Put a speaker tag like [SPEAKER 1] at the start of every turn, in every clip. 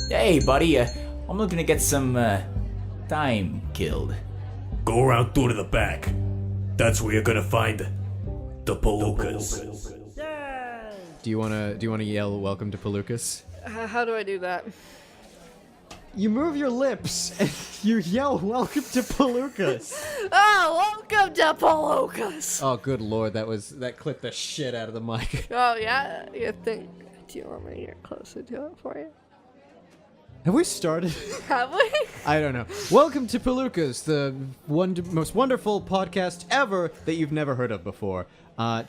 [SPEAKER 1] Hey, buddy, I'm looking to get some, time killed.
[SPEAKER 2] Go around through to the back. That's where you're gonna find the Palookas.
[SPEAKER 3] Do you wanna yell "Welcome to Palookas"?
[SPEAKER 4] How do I do that?
[SPEAKER 3] You move your lips and you yell "Welcome to Palookas."
[SPEAKER 4] Oh, welcome to Palookas!
[SPEAKER 3] Oh, good lord, that clipped the shit out of the mic.
[SPEAKER 4] Oh, yeah? You think... Do you want me to get closer to it for you?
[SPEAKER 3] Have we started?
[SPEAKER 4] Have we?
[SPEAKER 3] I don't know. Welcome to Palookas, the most wonderful podcast ever that you've never heard of before.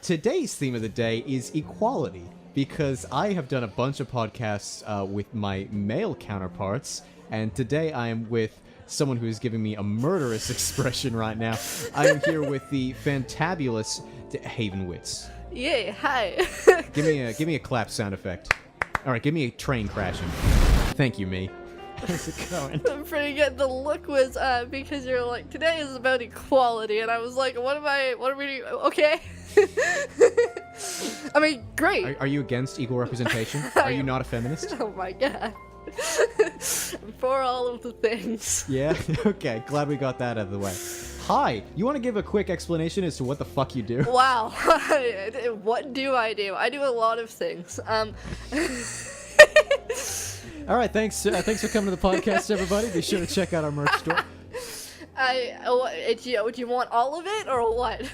[SPEAKER 3] Today's theme of the day is equality, because I have done a bunch of podcasts with my male counterparts, and today I am with someone who is giving me a murderous expression right now. I am here with the fantabulous Haven Wits.
[SPEAKER 4] Yay, hi.
[SPEAKER 3] Give me a clap sound effect. All right, give me a train crashing. Thank you, me. How's it going?
[SPEAKER 4] I'm pretty good. The look was, because you're like, today is about equality, and I was like, what are we doing? Okay. I mean, great.
[SPEAKER 3] Are you against equal representation? Are you not a feminist?
[SPEAKER 4] Oh my god. I'm for all of the things.
[SPEAKER 3] Yeah? Okay, glad we got that out of the way. Hi, you want to give a quick explanation as to what the fuck you do?
[SPEAKER 4] Wow. What do? I do a lot of things.
[SPEAKER 3] All right, thanks for coming to the podcast, everybody. Be sure to check out our merch store.
[SPEAKER 4] Do you want all of it or what?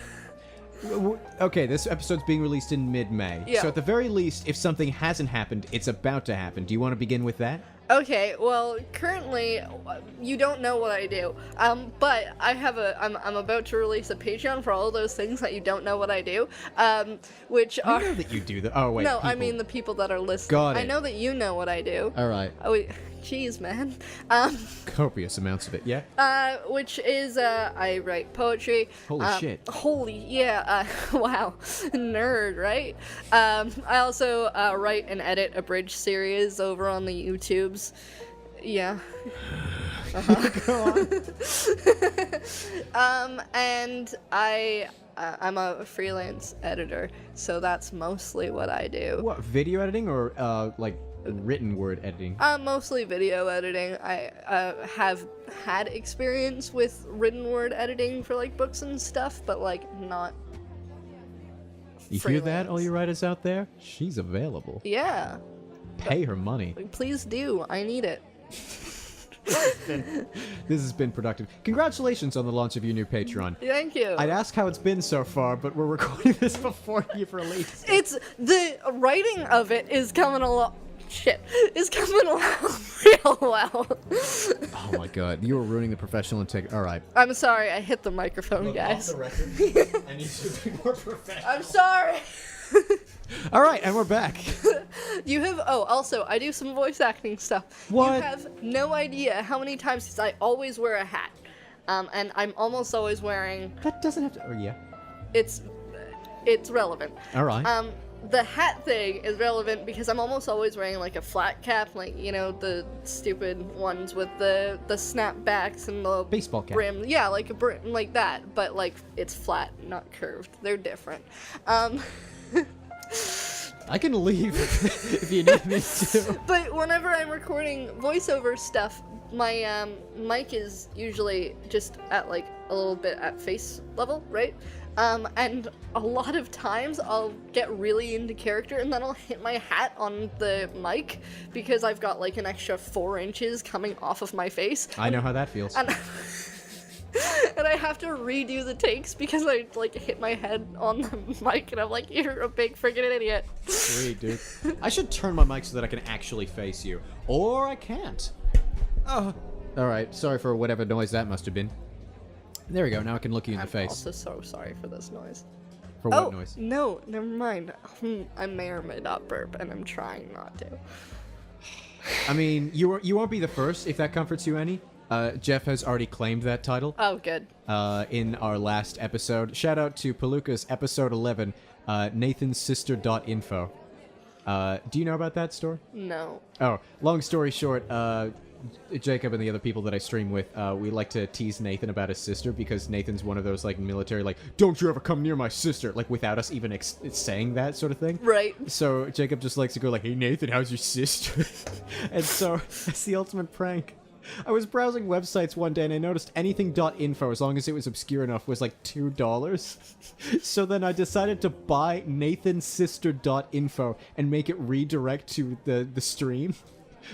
[SPEAKER 3] Okay, this episode's being released in mid-May.
[SPEAKER 4] Yeah.
[SPEAKER 3] So at the very least, if something hasn't happened, it's about to happen. Do you want to begin with that?
[SPEAKER 4] Okay, well, currently, you don't know what I do, but I'm about to release a Patreon for all those things that you don't know what I do, which are...
[SPEAKER 3] I know that you do that. Oh, wait,
[SPEAKER 4] No,
[SPEAKER 3] people.
[SPEAKER 4] I mean the people that are listening.
[SPEAKER 3] Got it.
[SPEAKER 4] I know that you know what I do.
[SPEAKER 3] All right.
[SPEAKER 4] Oh, jeez, man.
[SPEAKER 3] Copious amounts of it, yeah?
[SPEAKER 4] Which is, I write poetry.
[SPEAKER 3] Holy shit.
[SPEAKER 4] Holy, yeah, wow. Nerd, right? I also, write and edit a bridge series over on the YouTubes. Yeah.
[SPEAKER 3] Go on.
[SPEAKER 4] And I'm a freelance editor, so that's mostly what I do.
[SPEAKER 3] What, video editing or, like, written word editing?
[SPEAKER 4] Mostly video editing. I have had experience with written word editing for like books and stuff, but like not.
[SPEAKER 3] You hear that,
[SPEAKER 4] freelance.
[SPEAKER 3] all you writers out there? She's available.
[SPEAKER 4] Yeah,
[SPEAKER 3] Pay her money.
[SPEAKER 4] please do. I need it.
[SPEAKER 3] This has been productive. Congratulations on the launch of your new Patreon.
[SPEAKER 4] Thank you.
[SPEAKER 3] I'd ask how it's been so far, but we're recording this before you've released.
[SPEAKER 4] It's the writing of it is coming along. Shit, is coming along real well.
[SPEAKER 3] Oh my god, you were ruining the professional integrity. All right.
[SPEAKER 4] I'm sorry, I hit the microphone, guys.
[SPEAKER 3] Off the record, I need you to be more professional.
[SPEAKER 4] I'm sorry.
[SPEAKER 3] All right, and we're back.
[SPEAKER 4] You have, also, I do some voice acting stuff.
[SPEAKER 3] What?
[SPEAKER 4] You have no idea how many times, because I always wear a hat. And I'm almost always wearing,
[SPEAKER 3] That doesn't have to. Oh yeah.
[SPEAKER 4] it's relevant.
[SPEAKER 3] All right.
[SPEAKER 4] The hat thing is relevant because I'm almost always wearing like a flat cap, like, you know, the stupid ones with the snapbacks and the
[SPEAKER 3] Baseball cap.
[SPEAKER 4] brim. Yeah, like a brim, like that, but like it's flat, not curved. They're different.
[SPEAKER 3] I can leave if you need me to.
[SPEAKER 4] But whenever I'm recording voiceover stuff, my mic is usually just at like a little bit at face level, right? And a lot of times I'll get really into character and then I'll hit my hat on the mic because I've got like an extra 4 inches coming off of my face.
[SPEAKER 3] I know how that feels.
[SPEAKER 4] And and I have to redo the takes because I like hit my head on the mic and I'm like, you're a big freaking idiot.
[SPEAKER 3] Sweet, dude. I should turn my mic so that I can actually face you. Or I can't. Oh. Alright, sorry for whatever noise that must have been. There we go, now I can look you in the
[SPEAKER 4] I'm
[SPEAKER 3] face.
[SPEAKER 4] also so sorry for this noise.
[SPEAKER 3] For what noise?
[SPEAKER 4] No, never mind. I may or may not burp, and I'm trying not to.
[SPEAKER 3] I mean, you won't be the first, if that comforts you any. Jeff has already claimed that title.
[SPEAKER 4] Oh, good.
[SPEAKER 3] In our last episode. Shout out to Palookas episode 11, nathanssister.info. Do you know about that story?
[SPEAKER 4] No.
[SPEAKER 3] Oh, long story short, Jacob and the other people that I stream with, we like to tease Nathan about his sister because Nathan's one of those like military, like, don't you ever come near my sister, like without us even saying that sort of thing.
[SPEAKER 4] Right.
[SPEAKER 3] So Jacob just likes to go like, hey Nathan, how's your sister? And so it's the ultimate prank. I was browsing websites one day and I noticed anything.info, as long as it was obscure enough, was like $2. So then I decided to buy nathansister.info and make it redirect to the stream.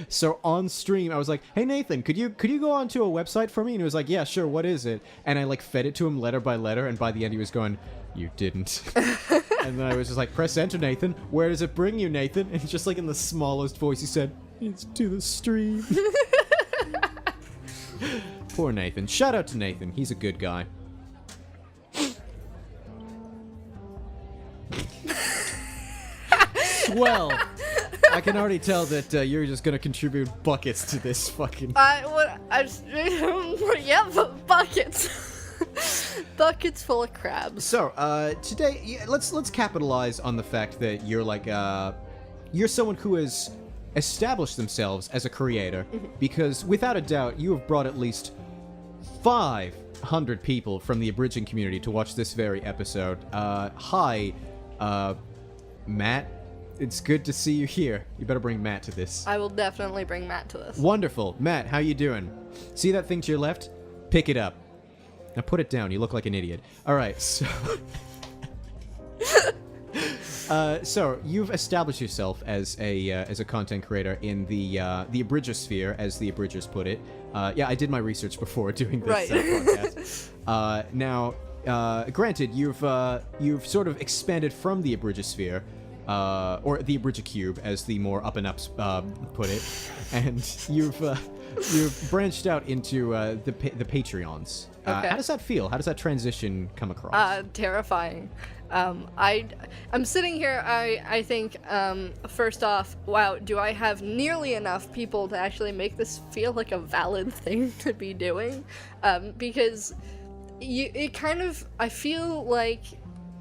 [SPEAKER 3] So on stream, I was like, hey Nathan, could you go onto a website for me? And he was like, yeah, sure, what is it? And I like fed it to him letter by letter, and by the end he was going, you didn't. And then I was just like, press enter, Nathan. Where does it bring you, Nathan? And just like in the smallest voice he said, it's to the stream. Poor Nathan. Shout out to Nathan. He's a good guy. Swell. I can already tell that you're just gonna contribute buckets to this fucking...
[SPEAKER 4] Yeah, buckets. Buckets full of crabs.
[SPEAKER 3] So, today, let's capitalize on the fact that you're like, you're someone who has established themselves as a creator, because without a doubt, you have brought at least 500 people from the abridging community to watch this very episode. Hi, Matt. It's good to see you here. You better bring Matt to this.
[SPEAKER 4] I will definitely bring Matt to this.
[SPEAKER 3] Wonderful. Matt, how you doing? See that thing to your left? Pick it up. Now put it down. You look like an idiot. All right, so... so you've established yourself as a content creator in the abridgosphere, as the abridgers put it. Yeah, I did my research before doing this podcast. Now, granted, you've sort of expanded from the abridgosphere, or the abridgocube, as the more up and ups put it, and you've branched out into the Patreons.
[SPEAKER 4] Okay.
[SPEAKER 3] How does that feel? How does that transition come across?
[SPEAKER 4] Terrifying. I'm sitting here, I think, first off, wow, do I have nearly enough people to actually make this feel like a valid thing to be doing? Because I feel like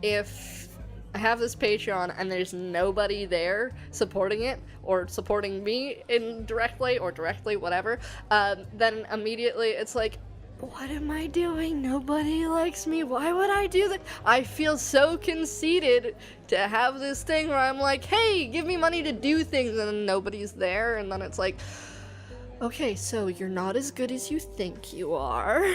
[SPEAKER 4] if I have this Patreon and there's nobody there supporting it, or supporting me indirectly, or directly, whatever, then immediately it's like, what am I doing? Nobody likes me. Why would I do that? I feel so conceited to have this thing where I'm like, hey, give me money to do things, and then nobody's there, and then it's like, okay, so you're not as good as you think you are.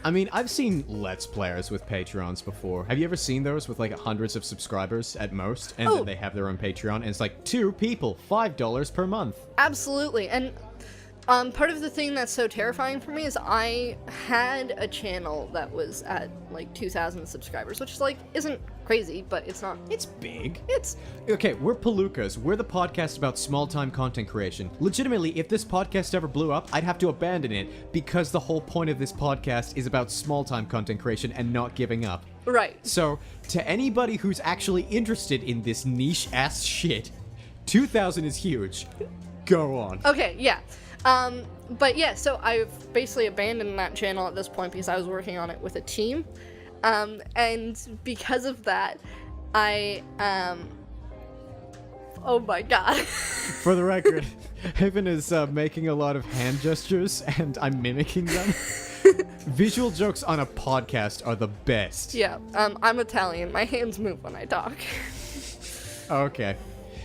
[SPEAKER 3] I mean, I've seen Let's Players with Patreons before. Have you ever seen those with like hundreds of subscribers at most, and then they have their own Patreon, and it's like 2 people, $5 per month?
[SPEAKER 4] Absolutely, and part of the thing that's so terrifying for me is I had a channel that was at like 2,000 subscribers, which is like isn't crazy, but it's not.
[SPEAKER 3] It's big.
[SPEAKER 4] It's
[SPEAKER 3] okay. We're Palookas. We're the podcast about small-time content creation. Legitimately, if this podcast ever blew up, I'd have to abandon it because the whole point of this podcast is about small-time content creation and not giving up.
[SPEAKER 4] right.
[SPEAKER 3] So, to anybody who's actually interested in this niche-ass shit, 2,000 is huge. Go on.
[SPEAKER 4] Okay, yeah. But yeah, so I've basically abandoned that channel at this point because I was working on it with a team. And because of that, oh my god.
[SPEAKER 3] For the record, Haven is making a lot of hand gestures, and I'm mimicking them. Visual jokes on a podcast are the best.
[SPEAKER 4] Yeah, I'm Italian. My hands move when I talk.
[SPEAKER 3] Okay.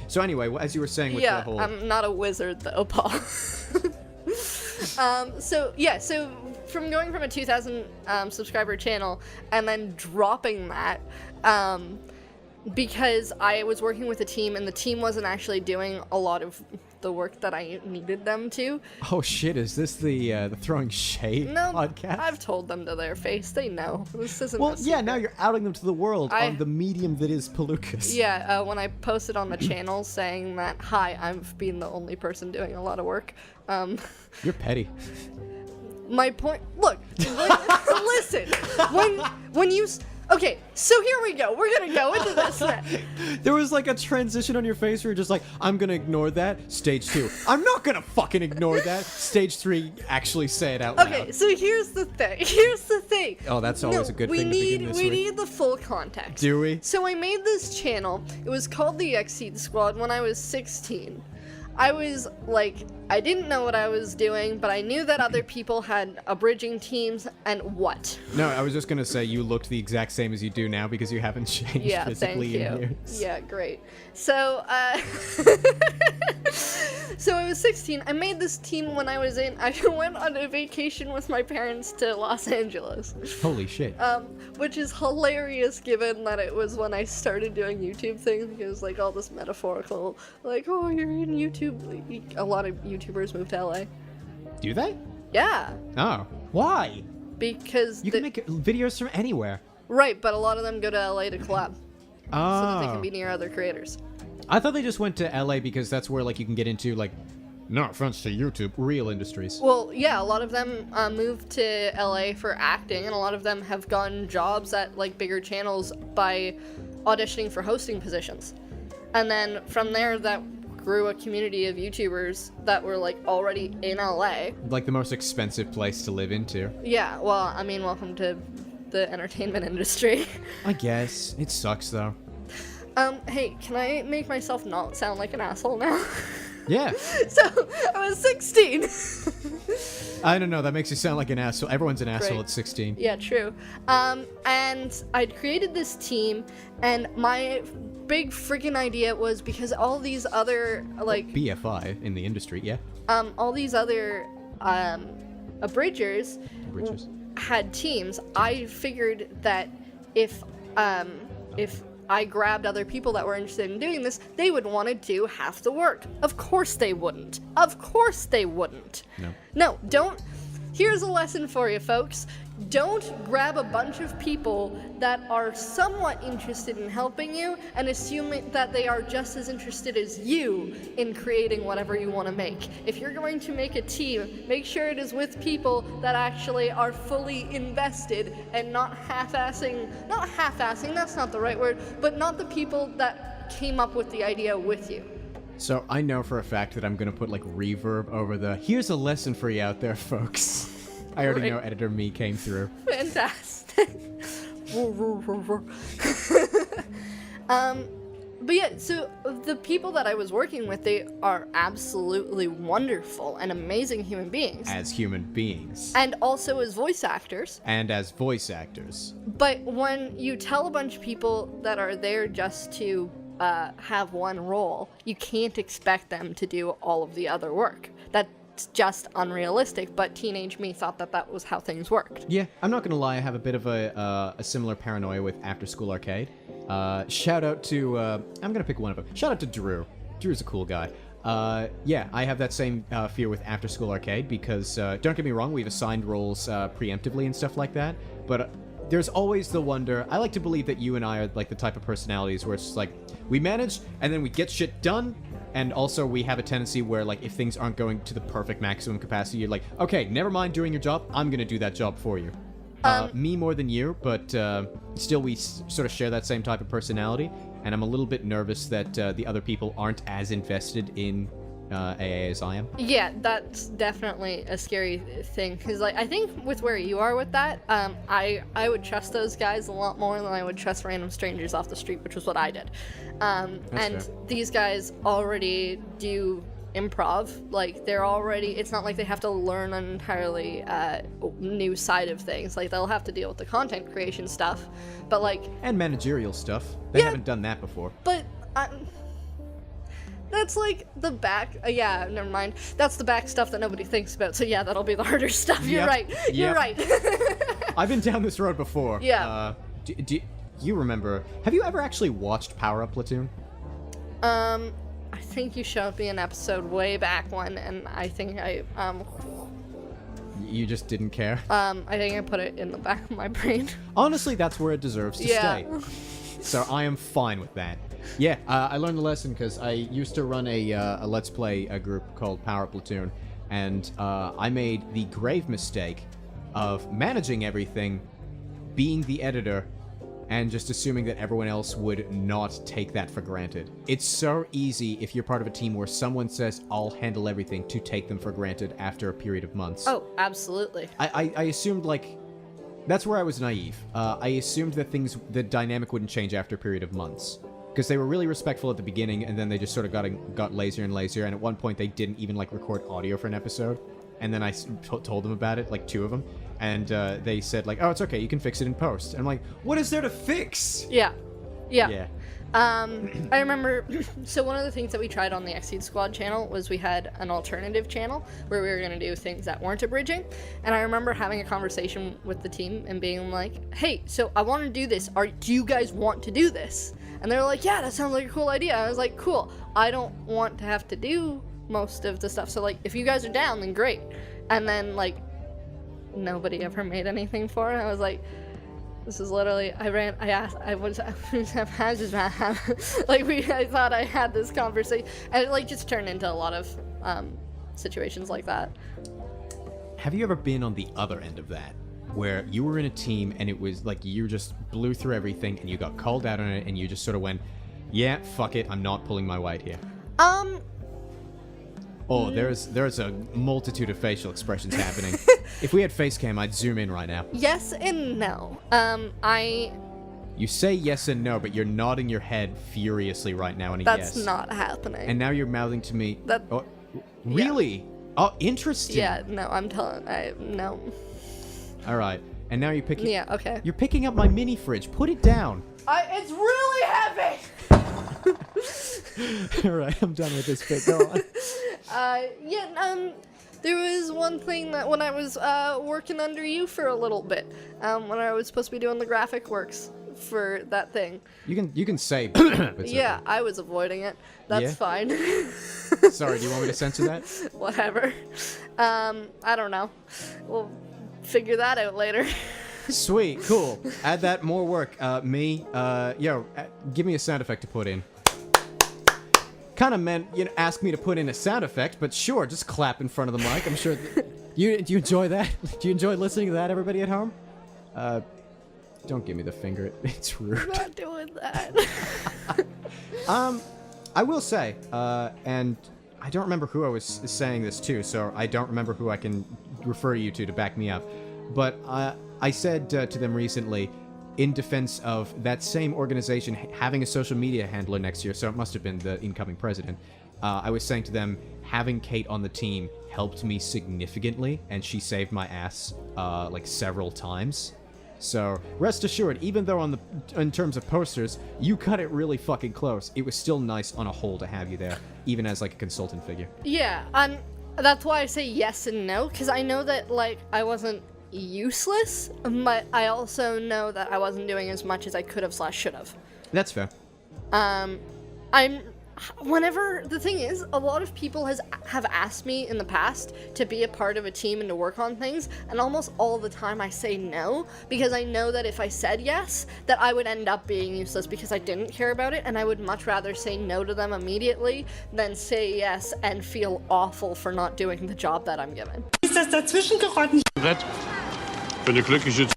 [SPEAKER 3] So anyway, as you were saying with the whole...
[SPEAKER 4] I'm not a wizard though, Paul. So from going from a 2,000 subscriber channel and then dropping that, because I was working with a team and the team wasn't actually doing a lot of the work that I needed them to.
[SPEAKER 3] Oh shit, is this the throwing shade podcast?
[SPEAKER 4] I've told them to their face. They know. This isn't
[SPEAKER 3] well, yeah, now you're outing them to the world on the medium that is Palookas.
[SPEAKER 4] Yeah, when I posted on the channel saying that, hi, I've been the only person doing a lot of work.
[SPEAKER 3] You're petty.
[SPEAKER 4] My point, look, listen, when you... Okay, so here we go. We're gonna go into this then.
[SPEAKER 3] There was like a transition on your face where you're just like, I'm gonna ignore that. Stage 2. I'm not gonna fucking ignore that. Stage 3, actually say it out loud.
[SPEAKER 4] Okay, so here's the thing.
[SPEAKER 3] Oh, that's always a good thing to begin this
[SPEAKER 4] We
[SPEAKER 3] with.
[SPEAKER 4] need the full context.
[SPEAKER 3] Do we?
[SPEAKER 4] So I made this channel. It was called the Exceed Squad when I was 16. I was like, I didn't know what I was doing, but I knew that other people had abridging teams and what.
[SPEAKER 3] No, I was just gonna say you looked the exact same as you do now because you haven't changed
[SPEAKER 4] Yeah,
[SPEAKER 3] physically
[SPEAKER 4] thank
[SPEAKER 3] in
[SPEAKER 4] you.
[SPEAKER 3] years.
[SPEAKER 4] Yeah, great. So, so I was 16. I made this team when I went on a vacation with my parents to Los Angeles.
[SPEAKER 3] Holy shit.
[SPEAKER 4] Which is hilarious given that it was when I started doing YouTube things, because like all this metaphorical, like, oh, you're in YouTube. A lot of YouTubers move to LA.
[SPEAKER 3] Do they?
[SPEAKER 4] Yeah,
[SPEAKER 3] Oh. Why?
[SPEAKER 4] because
[SPEAKER 3] You can make videos from anywhere.
[SPEAKER 4] right, but a lot of them go to LA to collab so that they
[SPEAKER 3] Oh.
[SPEAKER 4] can be near other creators.
[SPEAKER 3] I thought they just went to LA because that's where like you can get into like, no offense to YouTube, real industries.
[SPEAKER 4] Well, yeah, a lot of them moved to LA for acting, and a lot of them have gotten jobs at like bigger channels by auditioning for hosting positions. And then from there, that grew a community of YouTubers that were like already in LA.
[SPEAKER 3] Like the most expensive place to live into.
[SPEAKER 4] Yeah, well, I mean, welcome to the entertainment industry.
[SPEAKER 3] I guess. It sucks though.
[SPEAKER 4] Hey, can I make myself not sound like an asshole now?
[SPEAKER 3] Yeah.
[SPEAKER 4] So, I was 16.
[SPEAKER 3] I don't know, that makes you sound like an asshole. Everyone's an asshole
[SPEAKER 4] Right.
[SPEAKER 3] at 16.
[SPEAKER 4] Yeah, true. And I'd created this team, and my big freaking idea was because all these other, like,
[SPEAKER 3] BFI in the industry, yeah.
[SPEAKER 4] all these other, abridgers
[SPEAKER 3] Bridges.
[SPEAKER 4] had teams, I figured that if I grabbed other people that were interested in doing this, they would want to do half the work. Of course they wouldn't. Of course they wouldn't.
[SPEAKER 3] No.
[SPEAKER 4] No, don't. Here's a lesson for you, folks. Don't grab a bunch of people that are somewhat interested in helping you and assume that they are just as interested as you in creating whatever you want to make. If you're going to make a team, make sure it is with people that actually are fully invested and not half-assing, that's not the right word, but not the people that came up with the idea with you.
[SPEAKER 3] So I know for a fact that I'm gonna put like reverb over the here's a lesson for you out there, folks. I already
[SPEAKER 4] Right.
[SPEAKER 3] know editor me came through.
[SPEAKER 4] Fantastic. But yeah, so the people that I was working with, they are absolutely wonderful and amazing human beings.
[SPEAKER 3] As human beings.
[SPEAKER 4] And also as voice actors.
[SPEAKER 3] And as voice actors.
[SPEAKER 4] But when you tell a bunch of people that are there just to have one role, you can't expect them to do all of the other work. That's just unrealistic, but teenage me thought that that was how things worked.
[SPEAKER 3] Yeah, I'm not gonna lie, I have a bit of a similar paranoia with After School Arcade. Shout out to, I'm gonna pick one of them. Shout out to Drew. Drew's a cool guy. Yeah, I have that same fear with After School Arcade because, don't get me wrong, we've assigned roles preemptively and stuff like that, but there's always the wonder. I like to believe that you and I are like the type of personalities where it's just like, we manage, and then we get shit done, and also we have a tendency where like if things aren't going to the perfect maximum capacity, you're like, okay, never mind doing your job, I'm gonna do that job for you. Me more than you, but still we sort of share that same type of personality, and I'm a little bit nervous that the other people aren't as invested in AA as I am.
[SPEAKER 4] Yeah, that's definitely a scary thing, because like I think with where you are with that, I would trust those guys a lot more than I would trust random strangers off the street, which was what I did. And
[SPEAKER 3] fair.
[SPEAKER 4] these guys already do improv, like they're already, it's not like they have to learn an entirely new side of things, like they'll have to deal with the content creation stuff, but like,
[SPEAKER 3] And managerial stuff. They
[SPEAKER 4] Yeah.
[SPEAKER 3] haven't done that before.
[SPEAKER 4] but that's like the back, yeah, never mind. That's the back stuff that nobody thinks about. So yeah, that'll be the harder stuff. You're
[SPEAKER 3] Yep.
[SPEAKER 4] right. You're
[SPEAKER 3] Yep.
[SPEAKER 4] right.
[SPEAKER 3] I've been down this road before.
[SPEAKER 4] Yeah.
[SPEAKER 3] Do you remember? Have you ever actually watched Power Up Platoon?
[SPEAKER 4] I think you showed me an episode way back when, and I think
[SPEAKER 3] You just didn't care.
[SPEAKER 4] I think I put it in the back of my brain.
[SPEAKER 3] Honestly, that's where it deserves to
[SPEAKER 4] Yeah.
[SPEAKER 3] stay. So I am fine with that. Yeah, I learned a lesson because I used to run a Let's Play group called Power Platoon, and I made the grave mistake of managing everything, being the editor, and just assuming that everyone else would not take that for granted. It's so easy if you're part of a team where someone says, I'll handle everything, to take them for granted after a period of months.
[SPEAKER 4] Oh, absolutely.
[SPEAKER 3] I assumed, like, that's where I was naive. I assumed that the dynamic wouldn't change after a period of months. because they were really respectful at the beginning, and then they just sort of got lazier and lazier, and at one point they didn't even like record audio for an episode, and then I told them about it, like 2 of them, and they said like, oh, it's okay, you can fix it in post. And I'm like, what is there to fix?
[SPEAKER 4] Yeah.
[SPEAKER 3] Yeah.
[SPEAKER 4] I remember, so one of the things that we tried on the Exceed Squad channel was we had an alternative channel where we were going to do things that weren't abridging, and I remember having a conversation with the team and being like, hey, so I want to do this, do you guys want to do this? And they were like, yeah, that sounds like a cool idea. I was like, cool, I don't want to have to do most of the stuff, so like, if you guys are down, then great. And then like, nobody ever made anything for it. I was like, this is literally, I thought I had this conversation, and it like just turned into a lot of situations like that.
[SPEAKER 3] Have you ever been on the other end of that, where you were in a team and it was like you just blew through everything and you got called out on it and you just sort of went, yeah, fuck it, I'm not pulling my weight here? Oh, there's a multitude of facial expressions happening. If we had face cam, I'd zoom in right now.
[SPEAKER 4] Yes and no.
[SPEAKER 3] You say yes and no, but you're nodding your head furiously right now in a yes.
[SPEAKER 4] That's not happening.
[SPEAKER 3] And now you're mouthing to me.
[SPEAKER 4] Oh,
[SPEAKER 3] really? Yeah. Oh, interesting.
[SPEAKER 4] Yeah, no, no.
[SPEAKER 3] All right. And now you're picking...
[SPEAKER 4] Yeah, okay.
[SPEAKER 3] You're picking up my mini fridge. Put it down.
[SPEAKER 4] It's really heavy!
[SPEAKER 3] Alright, I'm done with this bit. Go on.
[SPEAKER 4] There was one thing that when I was working under you for a little bit, when I was supposed to be doing the graphic works for that thing.
[SPEAKER 3] You can say but
[SPEAKER 4] yeah, I was avoiding it. That's fine.
[SPEAKER 3] Sorry, do you want me to censor that?
[SPEAKER 4] Whatever. I don't know. We'll figure that out later.
[SPEAKER 3] Sweet, cool. Add that, more work. Give me a sound effect to put in. Kind of meant, ask me to put in a sound effect, but sure, just clap in front of the mic. I'm sure. Do you enjoy that? Do you enjoy listening to that, everybody at home? Don't give me the finger. It's rude.
[SPEAKER 4] I'm not doing that.
[SPEAKER 3] I will say, and I don't remember who I was saying this to, so I don't remember who I can refer you to back me up. But I said to them recently, in defense of that same organization having a social media handler next year, so it must have been the incoming president, I was saying to them, having Kate on the team helped me significantly, and she saved my ass like several times. So rest assured, even though in terms of posters, you cut it really fucking close, it was still nice on a whole to have you there, even as like a consultant figure.
[SPEAKER 4] Yeah, that's why I say yes and no, because I know that like I wasn't useless, but I also know that I wasn't doing as much as I could have / should have.
[SPEAKER 3] That's fair.
[SPEAKER 4] The thing is, a lot of people have asked me in the past to be a part of a team and to work on things, and almost all the time I say no, because I know that if I said yes, that I would end up being useless because I didn't care about it, and I would much rather say no to them immediately than say yes and feel awful for not doing the job that I'm given.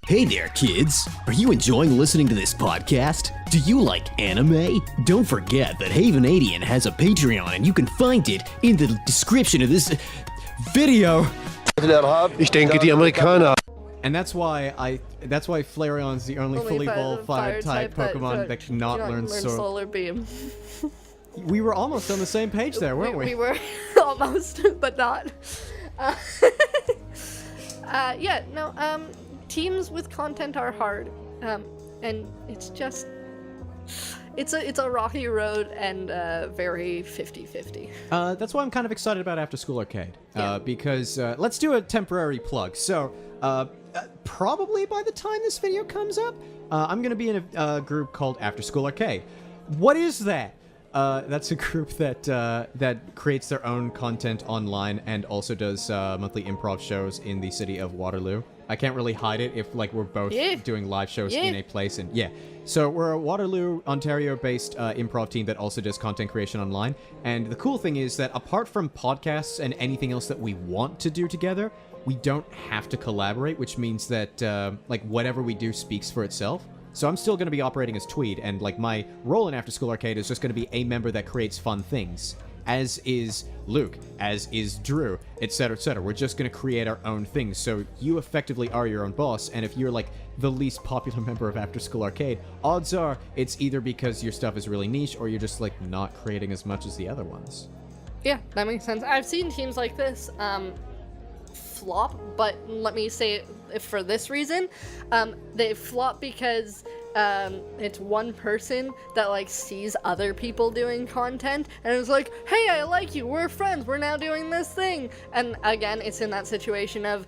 [SPEAKER 5] Hey there, kids! Are you enjoying listening to this podcast? Do you like anime? Don't forget that Havenadian has a Patreon, and you can find it in the description of this video.
[SPEAKER 6] Ich denke, die Amerikaner.
[SPEAKER 3] And that's why Flareon's the only fully evolved fire-type Pokemon that cannot learn
[SPEAKER 4] Solar Beam.
[SPEAKER 3] We were almost on the same page there, weren't we?
[SPEAKER 4] We were almost, but not. Teams with content are hard, and it's just, it's a rocky road and very 50-50.
[SPEAKER 3] That's why I'm kind of excited about After School Arcade, because let's do a temporary plug. So, probably by the time this video comes up, I'm going to be in a group called After School Arcade. What is that? That's a group that creates their own content online and also does monthly improv shows in the city of Waterloo. I can't really hide it if like we're both doing live shows in a place, and so we're a Waterloo, Ontario-based improv team that also does content creation online. And the cool thing is that apart from podcasts and anything else that we want to do together, we don't have to collaborate, which means that like whatever we do speaks for itself. So I'm still going to be operating as Tweed, and like my role in After School Arcade is just going to be a member that creates fun things, as is Luke, as is Drew, etc., etc. We're just going to create our own things, so you effectively are your own boss, and if you're like the least popular member of After School Arcade, odds are it's either because your stuff is really niche or you're just like not creating as much as the other ones.
[SPEAKER 4] Yeah, that makes sense. I've seen teams like this flop, but let me say it for this reason. They flop because it's one person that like sees other people doing content and is like, hey, I like you, we're friends, we're now doing this thing. And again, it's in that situation of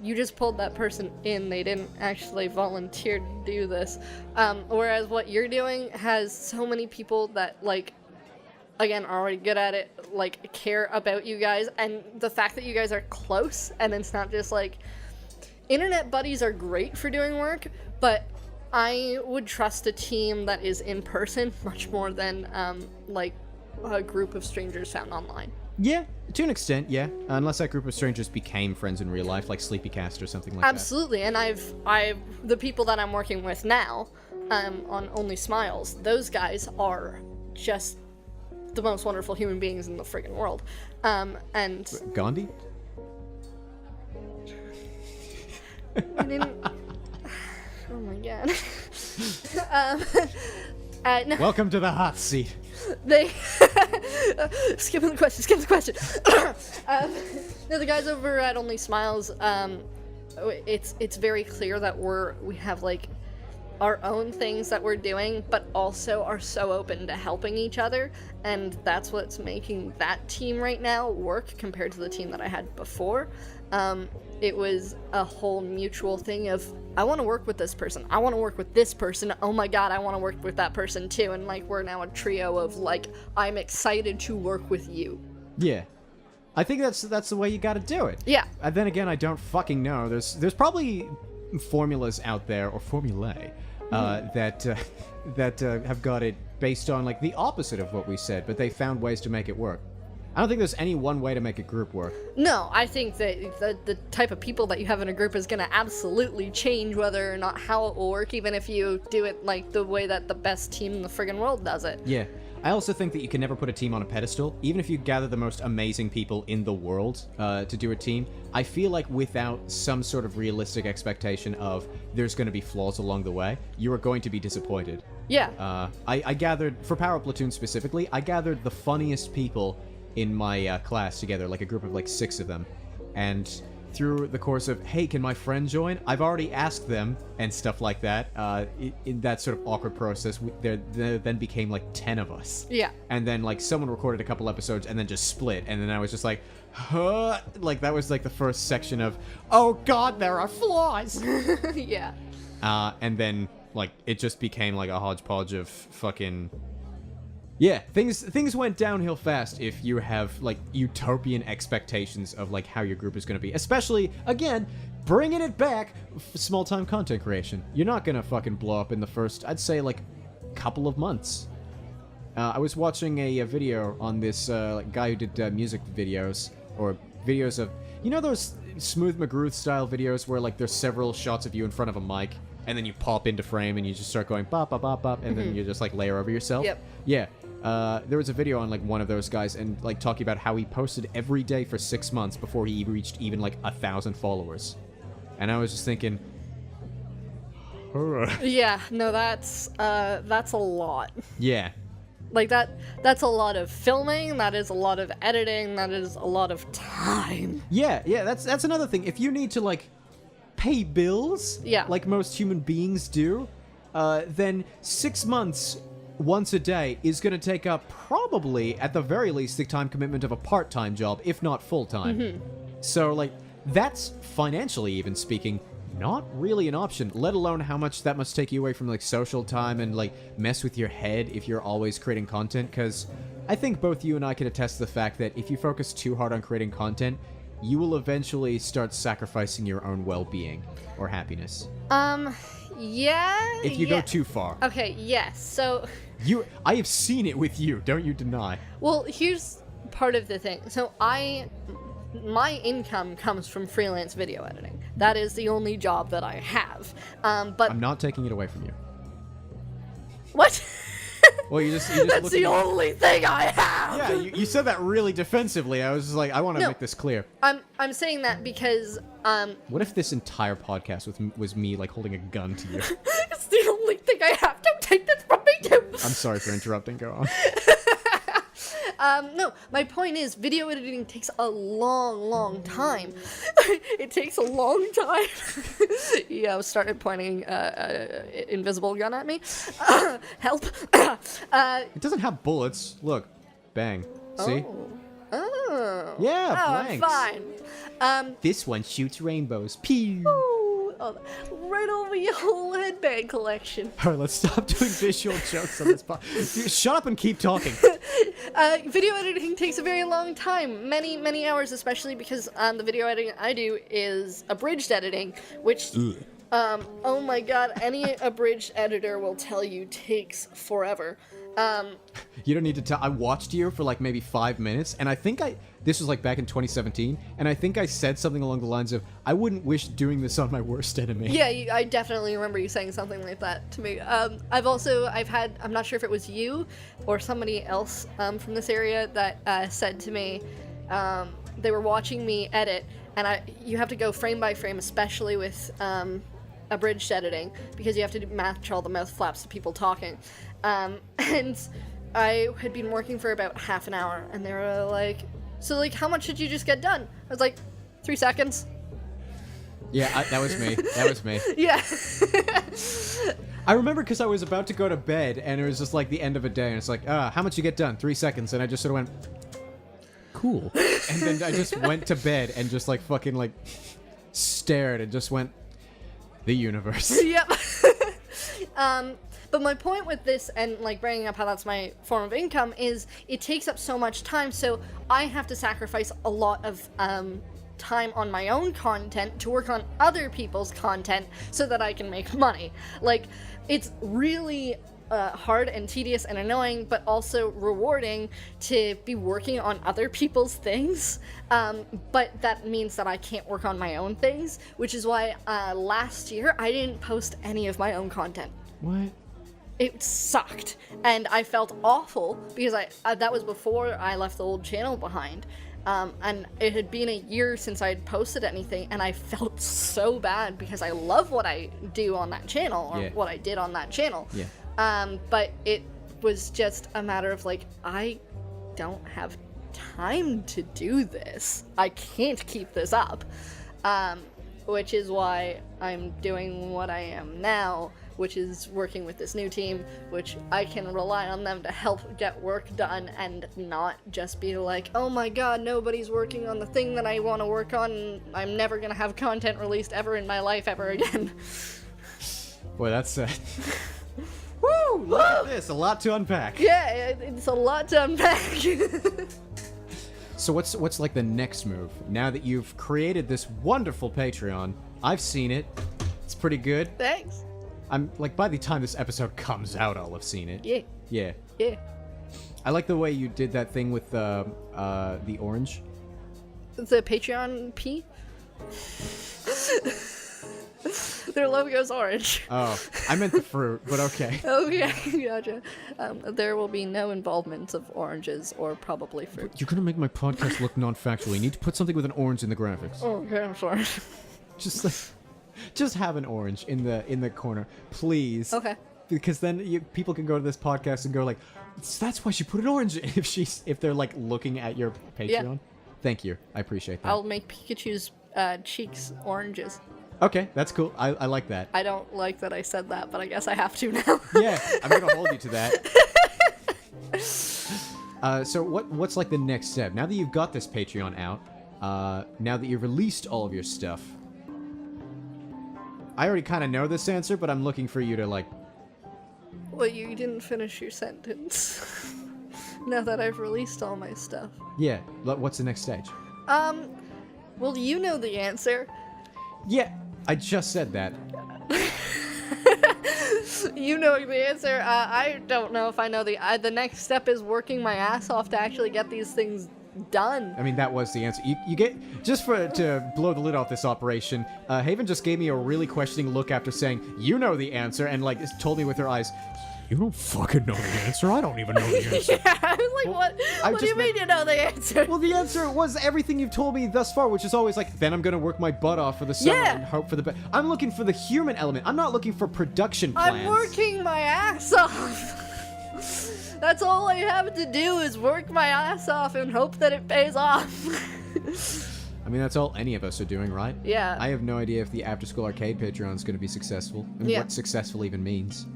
[SPEAKER 4] you just pulled that person in, they didn't actually volunteer to do this. Whereas what you're doing has so many people that like, again, are already good at it, like, care about you guys, and the fact that you guys are close, and it's not just, like, internet buddies are great for doing work, but I would trust a team that is in person much more than, like, a group of strangers found online.
[SPEAKER 3] Yeah, to an extent, yeah. Unless that group of strangers became friends in real life, like Sleepycast or something like
[SPEAKER 4] Absolutely, and I've the people that I'm working with now, on Only Smiles, those guys are just the most wonderful human beings in the friggin' world. And
[SPEAKER 3] that. Gandhi?
[SPEAKER 4] I didn't. Oh my god. No,
[SPEAKER 3] Welcome to the hot seat.
[SPEAKER 4] they skip the question. No, the guys over at Only Smiles, it's very clear that we have like our own things that we're doing, but also are so open to helping each other, and that's what's making that team right now work compared to the team that I had before. It was a whole mutual thing of, I want to work with this person, I want to work with this person, oh my god, I want to work with that person too, and like we're now a trio of like, I'm excited to work with you.
[SPEAKER 3] Yeah. I think that's the way you gotta do it.
[SPEAKER 4] Yeah.
[SPEAKER 3] And then again, I don't fucking know. There's probably formulas out there, or formulae, that have got it based on like the opposite of what we said, but they found ways to make it work. I don't think there's any one way to make a group work.
[SPEAKER 4] No, I think that the type of people that you have in a group is going to absolutely change whether or not how it will work, even if you do it like the way that the best team in the friggin' world does it.
[SPEAKER 3] Yeah. I also think that you can never put a team on a pedestal. Even if you gather the most amazing people in the world to do a team, I feel like without some sort of realistic expectation of there's going to be flaws along the way, you are going to be disappointed.
[SPEAKER 4] Yeah.
[SPEAKER 3] I gathered, for Power Platoon specifically, I gathered the funniest people in my class together, like a group of like 6 of them. And through the course of, hey, can my friend join? I've already asked them and stuff like that. In that sort of awkward process, there then became like 10 of us.
[SPEAKER 4] Yeah.
[SPEAKER 3] And then like someone recorded a couple episodes and then just split. And then I was just like, huh? Like that was like the first section of, oh god, there are flaws.
[SPEAKER 4] Yeah.
[SPEAKER 3] And then like it just became like a hodgepodge of fucking... Yeah, things went downhill fast if you have, like, utopian expectations of, like, how your group is going to be. Especially, again, bringing it back, small-time content creation. You're not going to fucking blow up in the first, I'd say, like, couple of months. I was watching a video on this guy who did music videos, or videos of... You know those Smooth McGruth-style videos where, like, there's several shots of you in front of a mic, and then you pop into frame and you just start going bop, bop, bop, bop, and then you just, like, layer over yourself?
[SPEAKER 4] Yep.
[SPEAKER 3] Yeah. There was a video on like one of those guys and like talking about how he posted every day for 6 months before he reached even like 1,000 followers. And I was just thinking,
[SPEAKER 4] Yeah, no, that's a lot.
[SPEAKER 3] yeah.
[SPEAKER 4] Like that's a lot of filming, that is a lot of editing, that is a lot of time.
[SPEAKER 3] Yeah, that's another thing. If you need to like pay bills,
[SPEAKER 4] Yeah.
[SPEAKER 3] like most human beings do, then 6 months once a day is going to take up probably, at the very least, the time commitment of a part-time job, if not full-time. So, like, that's, financially even speaking, not really an option, let alone how much that must take you away from, like, social time and, like, mess with your head if you're always creating content, because I think both you and I can attest to the fact that if you focus too hard on creating content, you will eventually start sacrificing your own well-being or happiness.
[SPEAKER 4] Yeah.
[SPEAKER 3] If you go too far.
[SPEAKER 4] Okay, yes. So
[SPEAKER 3] I have seen it with you, don't you deny.
[SPEAKER 4] well, here's part of the thing. So my income comes from freelance video editing. That is the only job that I have. But
[SPEAKER 3] I'm not taking it away from you.
[SPEAKER 4] what?
[SPEAKER 3] Well, you just
[SPEAKER 4] That's
[SPEAKER 3] looked
[SPEAKER 4] the
[SPEAKER 3] at me-
[SPEAKER 4] only thing I have.
[SPEAKER 3] Yeah, you said that really defensively. I was just like, I want to
[SPEAKER 4] No.
[SPEAKER 3] make this clear.
[SPEAKER 4] I'm saying that because
[SPEAKER 3] What if this entire podcast was me like holding a gun to you?
[SPEAKER 4] it's the only thing I have. Don't take this from me, too.
[SPEAKER 3] I'm sorry for interrupting. Go on.
[SPEAKER 4] No, my point is, video editing takes a long time. It takes a long time. Yeah, started pointing invisible gun at me. Help.
[SPEAKER 3] It doesn't have bullets. Look, bang. See?
[SPEAKER 4] Oh.
[SPEAKER 3] Yeah,
[SPEAKER 4] Oh,
[SPEAKER 3] blanks.
[SPEAKER 4] fine.
[SPEAKER 3] This one shoots rainbows. Pew.
[SPEAKER 4] Oh, right over your whole headband collection.
[SPEAKER 3] All right, let's stop doing visual jokes on this podcast. Shut up and keep talking.
[SPEAKER 4] Video editing takes a very long time, many hours, especially because the video editing I do is abridged editing, which, oh my god, any abridged editor will tell you takes forever.
[SPEAKER 3] You don't need to tell. I watched you for like maybe 5 minutes, and I think this was like back in 2017, and I think I said something along the lines of, I wouldn't wish doing this on my worst enemy.
[SPEAKER 4] Yeah, I definitely remember you saying something like that to me. I've had, I'm not sure if it was you or somebody else from this area that said to me, they were watching me edit, and you have to go frame by frame, especially with abridged editing, because you have to match all the mouth flaps to people talking. And I had been working for about half an hour, and they were like, so like, how much did you just get done? I was like, 3 seconds.
[SPEAKER 3] Yeah, that was me. That was me.
[SPEAKER 4] Yeah.
[SPEAKER 3] I remember because I was about to go to bed, and it was just like the end of a day, and it's like, how much you get done? 3 seconds. And I just sort of went, cool. And then I just went to bed and just like fucking like stared and just went, the universe.
[SPEAKER 4] Yep. But my point with this, and like bringing up how that's my form of income, is it takes up so much time, so I have to sacrifice a lot of time on my own content to work on other people's content so that I can make money. Like, it's really hard and tedious and annoying, but also rewarding to be working on other people's things. But that means that I can't work on my own things, which is why last year I didn't post any of my own content.
[SPEAKER 3] What?
[SPEAKER 4] It sucked, and I felt awful because that was before I left the old channel behind, and it had been a year since I'd posted anything, and I felt so bad because I love what I do on that channel, or what I did on that channel.
[SPEAKER 3] Yeah.
[SPEAKER 4] But it was just a matter of like, I don't have time to do this. I can't keep this up, which is why I'm doing what I am now, which is working with this new team, which I can rely on them to help get work done and not just be like, oh my god, nobody's working on the thing that I want to work on, and I'm never gonna have content released ever in my life ever again.
[SPEAKER 3] Boy, that's woo! Look at this, a lot to unpack.
[SPEAKER 4] Yeah, it's a lot to unpack.
[SPEAKER 3] So what's like the next move? Now that you've created this wonderful Patreon, I've seen it. It's pretty good.
[SPEAKER 4] Thanks.
[SPEAKER 3] I'm like, by the time this episode comes out, I'll have seen it.
[SPEAKER 4] Yeah.
[SPEAKER 3] Yeah.
[SPEAKER 4] Yeah. I
[SPEAKER 3] I like the way you did that thing with the orange.
[SPEAKER 4] The Patreon P? Their logo's orange.
[SPEAKER 3] Oh, I meant the fruit, but okay.
[SPEAKER 4] Okay, gotcha. There will be no involvement of oranges or probably fruit.
[SPEAKER 3] You're gonna make my podcast look non-factual. You need to put something with an orange in the graphics.
[SPEAKER 4] Okay, I'm sorry.
[SPEAKER 3] Just have an orange in the corner, please.
[SPEAKER 4] Okay.
[SPEAKER 3] Because then people can go to this podcast and go like, that's why she put an orange in if they're like looking at your Patreon.
[SPEAKER 4] Yeah.
[SPEAKER 3] Thank you, I appreciate that.
[SPEAKER 4] I'll make Pikachu's cheeks oranges.
[SPEAKER 3] Okay, that's cool. I like that.
[SPEAKER 4] I don't like that I said that, but I guess I have to now.
[SPEAKER 3] Yeah, I'm gonna hold you to that. So what's like the next step now that you've got this Patreon out? Now that you've released all of your stuff, I already kind of know this answer, but I'm looking for you to like.
[SPEAKER 4] Well, you didn't finish your sentence. Now that I've released all my stuff.
[SPEAKER 3] Yeah, what's the next stage?
[SPEAKER 4] Well, you know the answer.
[SPEAKER 3] Yeah, I just said that.
[SPEAKER 4] You know the answer. I don't know if I know the next step is working my ass off to actually get these things done.
[SPEAKER 3] I mean, that was the answer. You get, just to blow the lid off this operation, Haven just gave me a really questioning look after saying, you know the answer, and like told me with her eyes, You don't fucking know the answer. I don't even know the answer.
[SPEAKER 4] Yeah, I was like, what do you mean you know the answer?
[SPEAKER 3] Well, the answer was everything you've told me thus far, which is always like, then I'm gonna work my butt off for the summer
[SPEAKER 4] Yeah.
[SPEAKER 3] and hope for the best. I'm looking for the human element. I'm not looking for production plans.
[SPEAKER 4] I'm working my ass off. That's all I have to do is work my ass off and hope that it pays off.
[SPEAKER 3] I mean, that's all any of us are doing, right?
[SPEAKER 4] Yeah.
[SPEAKER 3] I have no idea if the After School Arcade Patreon is going to be successful, and
[SPEAKER 4] Yeah.
[SPEAKER 3] what successful even means.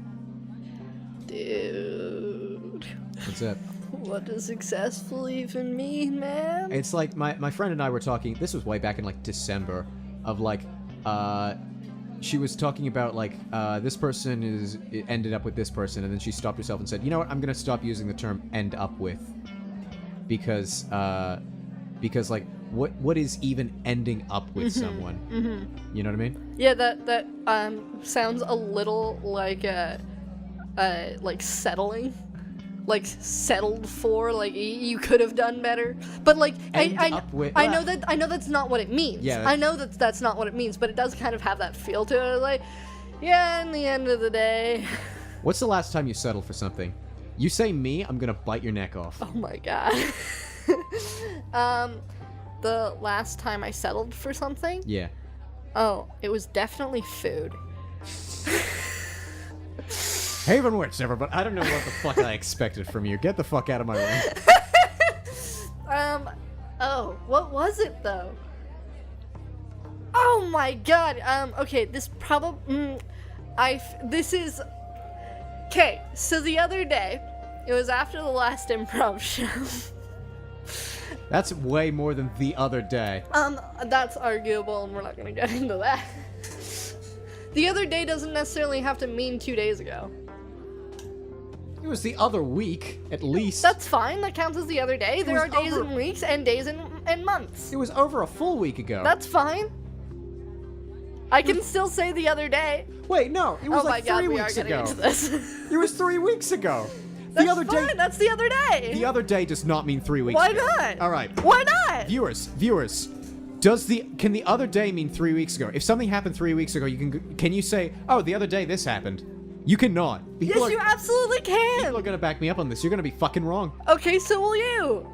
[SPEAKER 4] Dude.
[SPEAKER 3] What's up?
[SPEAKER 4] What does successful even mean, man?
[SPEAKER 3] It's like, my friend and I were talking, this was way back in, like, December, of, like, she was talking about, like, this person ended up with this person, and then she stopped herself and said, you know what, I'm going to stop using the term end up with. Because, like, what is even ending up with someone? You know what I mean?
[SPEAKER 4] Yeah, that sounds a little like settling. Like settled for, like you could have done better, but like I know that's not what it means.
[SPEAKER 3] Yeah,
[SPEAKER 4] I know that's not what it means, but it does kind of have that feel to it. Like, yeah, in the end of the day.
[SPEAKER 3] What's the last time you settled for something? You say me, I'm gonna bite your neck off.
[SPEAKER 4] Oh my god. The last time I settled for something?
[SPEAKER 3] Yeah.
[SPEAKER 4] Oh, it was definitely food.
[SPEAKER 3] Haven Witch, everybody. I don't know what the fuck I expected from you. Get the fuck out of my way.
[SPEAKER 4] Oh, what was it though? Oh my god. Okay, this probably okay, so the other day, it was after the last improv show.
[SPEAKER 3] That's way more than the other day.
[SPEAKER 4] That's arguable and we're not gonna get into that. The other day doesn't necessarily have to mean 2 days ago.
[SPEAKER 3] It was the other week, at least.
[SPEAKER 4] That's fine, that counts as the other day. There are
[SPEAKER 3] was
[SPEAKER 4] days
[SPEAKER 3] over-
[SPEAKER 4] and weeks and days and months.
[SPEAKER 3] It was over a full week ago.
[SPEAKER 4] That's fine. I can still say the other day.
[SPEAKER 3] Wait, no, it was
[SPEAKER 4] Oh my
[SPEAKER 3] like
[SPEAKER 4] god,
[SPEAKER 3] 3
[SPEAKER 4] we are
[SPEAKER 3] weeks
[SPEAKER 4] getting
[SPEAKER 3] ago.
[SPEAKER 4] into this.
[SPEAKER 3] It was 3 weeks ago.
[SPEAKER 4] That's
[SPEAKER 3] the other
[SPEAKER 4] fine,
[SPEAKER 3] day.
[SPEAKER 4] that's the other day.
[SPEAKER 3] The other day does not mean 3 weeks
[SPEAKER 4] Why
[SPEAKER 3] ago.
[SPEAKER 4] not?
[SPEAKER 3] All right.
[SPEAKER 4] Why not?
[SPEAKER 3] Viewers. Can the other day mean 3 weeks ago? If something happened 3 weeks ago, can you say, oh, the other day this happened? You cannot.
[SPEAKER 4] Yes, you absolutely
[SPEAKER 3] People are
[SPEAKER 4] can.
[SPEAKER 3] gonna back me up on this. You're gonna be fucking wrong.
[SPEAKER 4] Okay, so will you.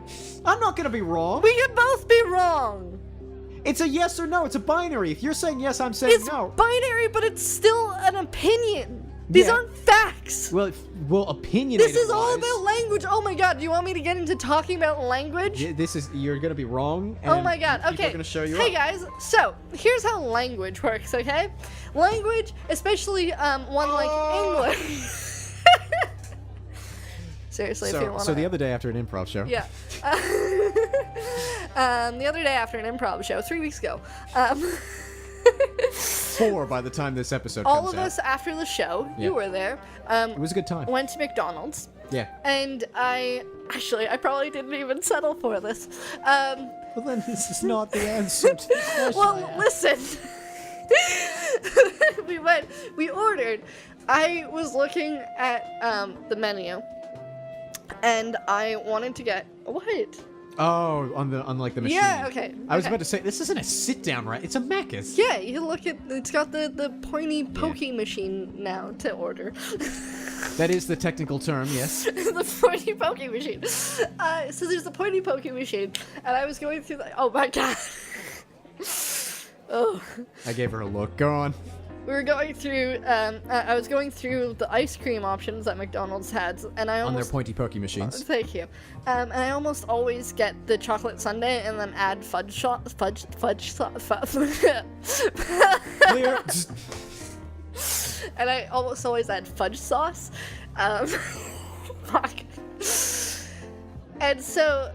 [SPEAKER 3] I'm not gonna be wrong.
[SPEAKER 4] We can both be wrong.
[SPEAKER 3] It's a yes or no. It's a binary. If you're saying yes, I'm saying
[SPEAKER 4] It's
[SPEAKER 3] no.
[SPEAKER 4] binary, but it's still an opinion. These
[SPEAKER 3] Yeah.
[SPEAKER 4] aren't facts.
[SPEAKER 3] Well, opinionated.
[SPEAKER 4] This is all
[SPEAKER 3] wise,
[SPEAKER 4] about language. Oh my god, do you want me to get into talking about language?
[SPEAKER 3] You're gonna be wrong.
[SPEAKER 4] Oh
[SPEAKER 3] and
[SPEAKER 4] my god,
[SPEAKER 3] people
[SPEAKER 4] okay.
[SPEAKER 3] are gonna show you
[SPEAKER 4] Hey
[SPEAKER 3] up.
[SPEAKER 4] guys, so here's how language works, okay? Language, especially one like English. Seriously, if you want
[SPEAKER 3] So the other day after an improv show.
[SPEAKER 4] Yeah. The other day after an improv show, 3 weeks ago,
[SPEAKER 3] 4 by the time this episode
[SPEAKER 4] all
[SPEAKER 3] comes
[SPEAKER 4] of
[SPEAKER 3] out.
[SPEAKER 4] us after the show,
[SPEAKER 3] Yeah.
[SPEAKER 4] you were there,
[SPEAKER 3] It was a good time.
[SPEAKER 4] went to McDonald's,
[SPEAKER 3] Yeah.
[SPEAKER 4] and I probably didn't even settle for this.
[SPEAKER 3] Well, then this is not the answer to the question.
[SPEAKER 4] Well, listen. We ordered. I was looking at the menu, and I wanted to get what?
[SPEAKER 3] Oh, on like the machine.
[SPEAKER 4] Yeah, okay.
[SPEAKER 3] I was
[SPEAKER 4] okay.
[SPEAKER 3] about to say this isn't a sit down, right? It's a Macca's.
[SPEAKER 4] Yeah, you look at it's got the Pointy Pokey machine now to order.
[SPEAKER 3] That is the technical term, yes.
[SPEAKER 4] The Pointy Pokey machine. So there's the Pointy Pokey machine, and I was going through the. Oh my god. Oh.
[SPEAKER 3] I gave her a look. Go on.
[SPEAKER 4] We were going through. I was going through the ice cream options that McDonald's had, and I
[SPEAKER 3] On their
[SPEAKER 4] almost.
[SPEAKER 3] pointy pokey machines.
[SPEAKER 4] Thank you. And I almost always get the chocolate sundae and then add fudge sauce.
[SPEAKER 3] Clear.
[SPEAKER 4] And I almost always add fudge sauce. Fuck. And so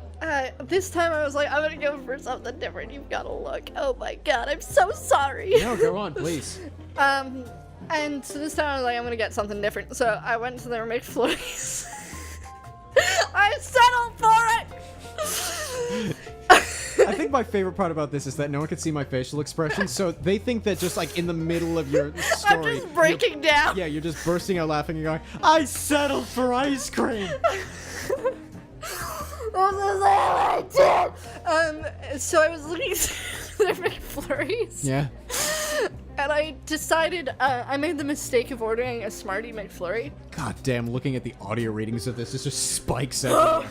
[SPEAKER 4] this time I was like, I'm gonna go for something different. You've got to look. Oh my god, I'm so sorry.
[SPEAKER 3] No, go on, please.
[SPEAKER 4] And so this time I was like, I'm gonna get something different. So I went to their McFlurries. I settled for it.
[SPEAKER 3] I think my favorite part about this is that no one can see my facial expression, so they think that just like in the middle of your story,
[SPEAKER 4] I'm just breaking down.
[SPEAKER 3] yeah, you're just bursting out laughing and going, I settled for ice cream.
[SPEAKER 4] So I was looking through their McFlurries.
[SPEAKER 3] Yeah.
[SPEAKER 4] And I decided, I made the mistake of ordering a Smartie McFlurry.
[SPEAKER 3] God damn, looking at the audio readings of this, it's just spikes everywhere.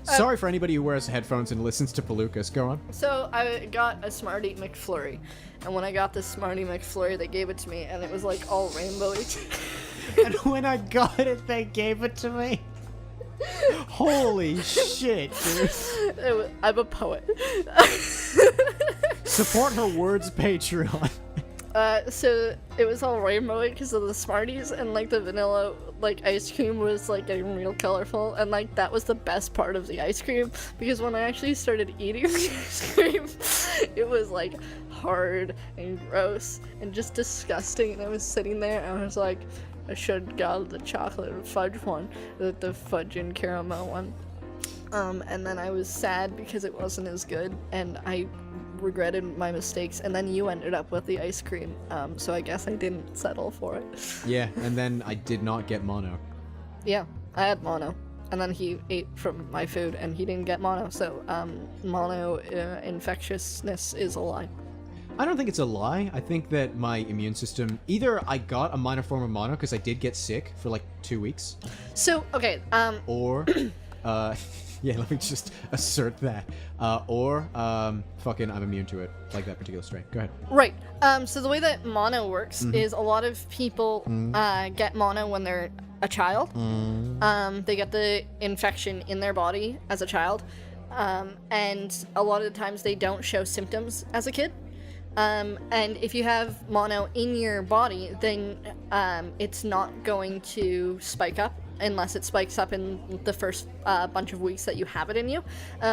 [SPEAKER 3] Sorry for anybody who wears headphones and listens to Palookas. Go on.
[SPEAKER 4] So I got a Smartie McFlurry. And when I got the Smartie McFlurry, they gave it to me, and it was like all rainbowy.
[SPEAKER 3] And when I got it, they gave it to me. Holy shit, dude.
[SPEAKER 4] I'm a poet.
[SPEAKER 3] Support her words Patreon.
[SPEAKER 4] So it was all rainbowy because of the Smarties, and like the vanilla like ice cream was like getting real colorful, and like that was the best part of the ice cream, because when I actually started eating the ice cream, it was like hard and gross and just disgusting, and I was sitting there and I was like, I should have got the chocolate and fudge one, the fudge and caramel one. And then I was sad because it wasn't as good, and I regretted my mistakes, and then you ended up with the ice cream, so I guess I didn't settle for it.
[SPEAKER 3] Yeah, and then I did not get mono.
[SPEAKER 4] Yeah, I had mono, and then he ate from my food and he didn't get mono, so mono infectiousness is a lie.
[SPEAKER 3] I don't think it's a lie. I think that my immune system, either I got a minor form of mono because I did get sick for like 2 weeks,
[SPEAKER 4] So, okay,
[SPEAKER 3] or yeah, let me just assert that, or fucking I'm immune to it, like that particular strain. Go ahead.
[SPEAKER 4] right, so the way that mono works is a lot of people get mono when they're a child. They get the infection in their body as a child, and a lot of the times they don't show symptoms as a kid. And if you have mono in your body, then it's not going to spike up unless it spikes up in the first bunch of weeks that you have it in you.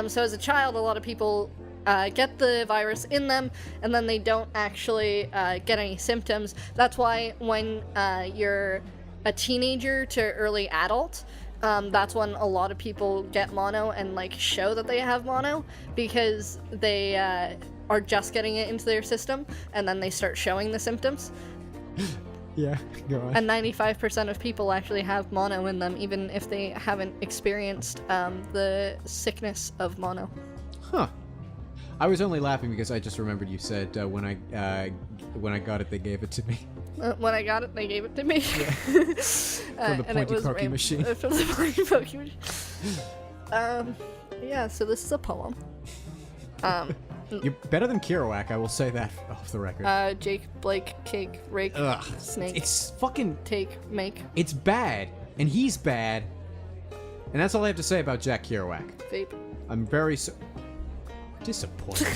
[SPEAKER 4] So as a child, a lot of people get the virus in them, and then they don't actually get any symptoms. That's why when you're a teenager to early adult, that's when a lot of people get mono and like show that they have mono, because they are just getting it into their system, and then they start showing the symptoms.
[SPEAKER 3] Yeah, go on.
[SPEAKER 4] And 95% of people actually have mono in them, even if they haven't experienced the sickness of mono.
[SPEAKER 3] Huh. I was only laughing because I just remembered you said when I got it, they gave it to me.
[SPEAKER 4] When I got it, they gave it to me.
[SPEAKER 3] Yeah. From the Pointy Pokey machine.
[SPEAKER 4] From the Pointy Pokey machine. Yeah, so this is a poem.
[SPEAKER 3] You're better than Kerouac, I will say that off the record.
[SPEAKER 4] Jake, Blake, Cake, Rake,
[SPEAKER 3] Ugh.
[SPEAKER 4] Snake,
[SPEAKER 3] It's fucking...
[SPEAKER 4] Take, Make,
[SPEAKER 3] It's bad, and he's bad, and that's all I have to say about Jack Kerouac.
[SPEAKER 4] Vape.
[SPEAKER 3] I'm very disappointed.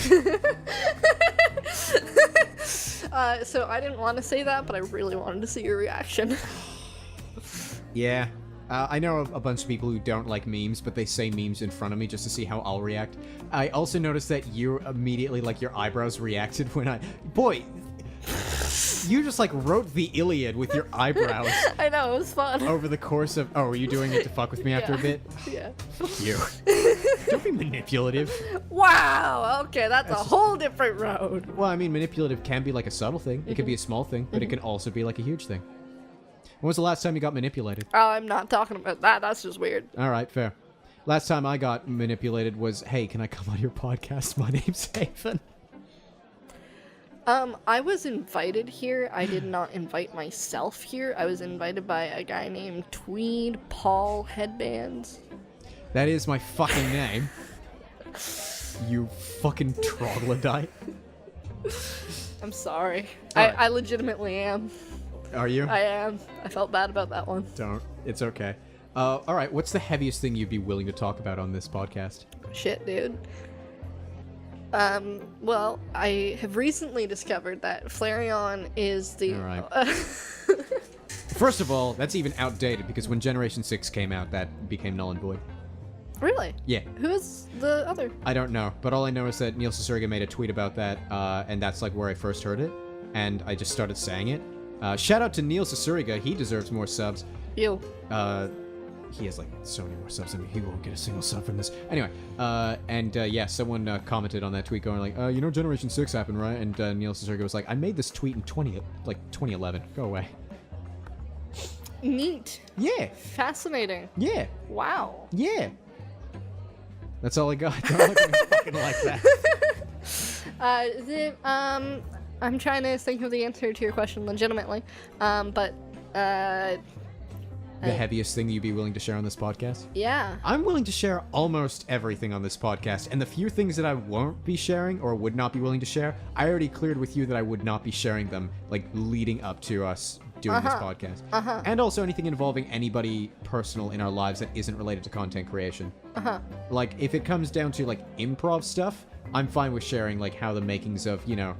[SPEAKER 4] So I didn't want to say that, but I really wanted to see your reaction.
[SPEAKER 3] Yeah. I know a bunch of people who don't like memes, but they say memes in front of me just to see how I'll react. I also noticed that you immediately, like, your eyebrows reacted when I... Boy, you just, like, wrote the Iliad with your eyebrows.
[SPEAKER 4] I know, it was fun.
[SPEAKER 3] Over the course of... Oh, were you doing it to fuck with me after a bit?
[SPEAKER 4] Yeah.
[SPEAKER 3] Fuck you. Don't be manipulative.
[SPEAKER 4] Wow, okay, that's a whole different road.
[SPEAKER 3] Well, I mean, manipulative can be like a subtle thing. It can be a small thing, but it can also be like a huge thing. When was the last time you got manipulated?
[SPEAKER 4] Oh, I'm not talking about that. That's just weird.
[SPEAKER 3] All right, fair. Last time I got manipulated was, hey, can I come on your podcast? My name's Haven.
[SPEAKER 4] I was invited here. I did not invite myself here. I was invited by a guy named Tweed Paul Headbands.
[SPEAKER 3] That is my fucking name. You fucking troglodyte.
[SPEAKER 4] I'm sorry.
[SPEAKER 3] Alright.
[SPEAKER 4] I legitimately am.
[SPEAKER 3] Are you?
[SPEAKER 4] I am. I felt bad about that one.
[SPEAKER 3] Don't. It's okay. All right, what's the heaviest thing you'd be willing to talk about on this podcast?
[SPEAKER 4] Shit, dude. Well, I have recently discovered that Flareon is the...
[SPEAKER 3] Alright. First of all, that's even outdated, because when Generation 6 came out, that became null and void.
[SPEAKER 4] Really?
[SPEAKER 3] Yeah.
[SPEAKER 4] Who is the other?
[SPEAKER 3] I don't know, but all I know is that Neil Cicierega made a tweet about that, and that's like where I first heard it, and I just started saying it. Shout out to Neil Cicierega, he deserves more subs.
[SPEAKER 4] You.
[SPEAKER 3] He has like so many more subs than me, he won't get a single sub from this. Anyway, yeah, someone commented on that tweet going like, you know Generation 6 happened, right? And Neil Cicierega was like, I made this tweet in 2011. Go away.
[SPEAKER 4] Neat.
[SPEAKER 3] Yeah.
[SPEAKER 4] Fascinating.
[SPEAKER 3] Yeah.
[SPEAKER 4] Wow.
[SPEAKER 3] Yeah. That's all I got. Don't look at me fucking like that.
[SPEAKER 4] I'm trying to think of the answer to your question legitimately.
[SPEAKER 3] The heaviest thing you'd be willing to share on this podcast?
[SPEAKER 4] Yeah.
[SPEAKER 3] I'm willing to share almost everything on this podcast, and the few things that I won't be sharing or would not be willing to share, I already cleared with you that I would not be sharing them, like, leading up to us doing this podcast. And also anything involving anybody personal in our lives that isn't related to content creation. Like, if it comes down to, like, improv stuff, I'm fine with sharing, like, how the makings of, you know,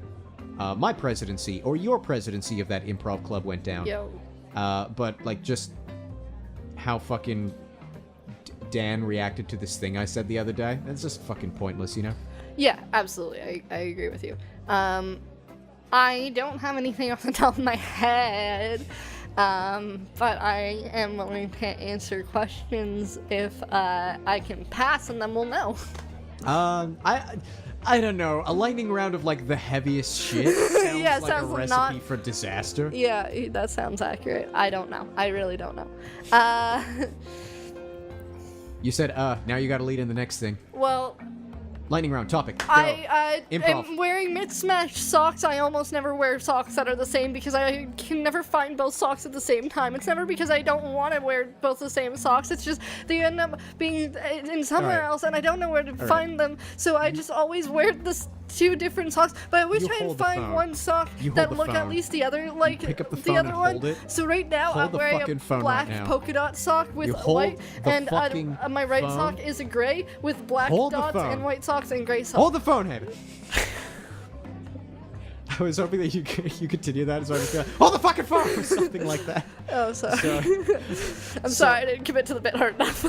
[SPEAKER 3] my presidency or your presidency of that improv club went down.
[SPEAKER 4] Yo.
[SPEAKER 3] But, like, just how fucking Dan reacted to this thing I said the other day. That's just fucking pointless, you know?
[SPEAKER 4] Yeah, absolutely. I agree with you. I don't have anything off the top of my head, but I am willing to answer questions if I can pass, and then we'll know.
[SPEAKER 3] I don't know. A lightning round of, like, the heaviest shit sounds
[SPEAKER 4] Yeah,
[SPEAKER 3] like
[SPEAKER 4] sounds
[SPEAKER 3] a recipe
[SPEAKER 4] not-
[SPEAKER 3] for disaster.
[SPEAKER 4] Yeah, that sounds accurate. I don't know. I really don't know.
[SPEAKER 3] You said, now you gotta lead in the next thing.
[SPEAKER 4] Well,
[SPEAKER 3] Lightning round, topic. Go.
[SPEAKER 4] I
[SPEAKER 3] Improv.
[SPEAKER 4] am wearing mismatched socks. I almost never wear socks that are the same because I can never find both socks at the same time. It's never because I don't want to wear both the same socks. It's just they end up being in somewhere else, and I don't know where to find them. So I just always wear this two different socks. But I always
[SPEAKER 3] You
[SPEAKER 4] try and
[SPEAKER 3] hold the
[SPEAKER 4] find
[SPEAKER 3] phone.
[SPEAKER 4] one sock
[SPEAKER 3] You hold
[SPEAKER 4] that
[SPEAKER 3] the
[SPEAKER 4] look at
[SPEAKER 3] phone.
[SPEAKER 4] least the other like
[SPEAKER 3] pick up the
[SPEAKER 4] the
[SPEAKER 3] phone
[SPEAKER 4] other
[SPEAKER 3] and
[SPEAKER 4] one.
[SPEAKER 3] hold it.
[SPEAKER 4] So right now
[SPEAKER 3] Hold
[SPEAKER 4] I'm
[SPEAKER 3] the
[SPEAKER 4] wearing
[SPEAKER 3] fucking
[SPEAKER 4] a
[SPEAKER 3] phone
[SPEAKER 4] black
[SPEAKER 3] right now.
[SPEAKER 4] polka dot sock with
[SPEAKER 3] You hold
[SPEAKER 4] white,
[SPEAKER 3] the
[SPEAKER 4] and
[SPEAKER 3] fucking
[SPEAKER 4] my right
[SPEAKER 3] phone.
[SPEAKER 4] sock is a gray with black
[SPEAKER 3] Hold the
[SPEAKER 4] dots
[SPEAKER 3] phone.
[SPEAKER 4] and white socks and gray socks.
[SPEAKER 3] Hold the phone, Haven. I was hoping that you continue that, so I was going, hold the fucking phone, or something like that.
[SPEAKER 4] Oh, sorry.
[SPEAKER 3] So,
[SPEAKER 4] I'm sorry, I didn't commit to the bit hard enough.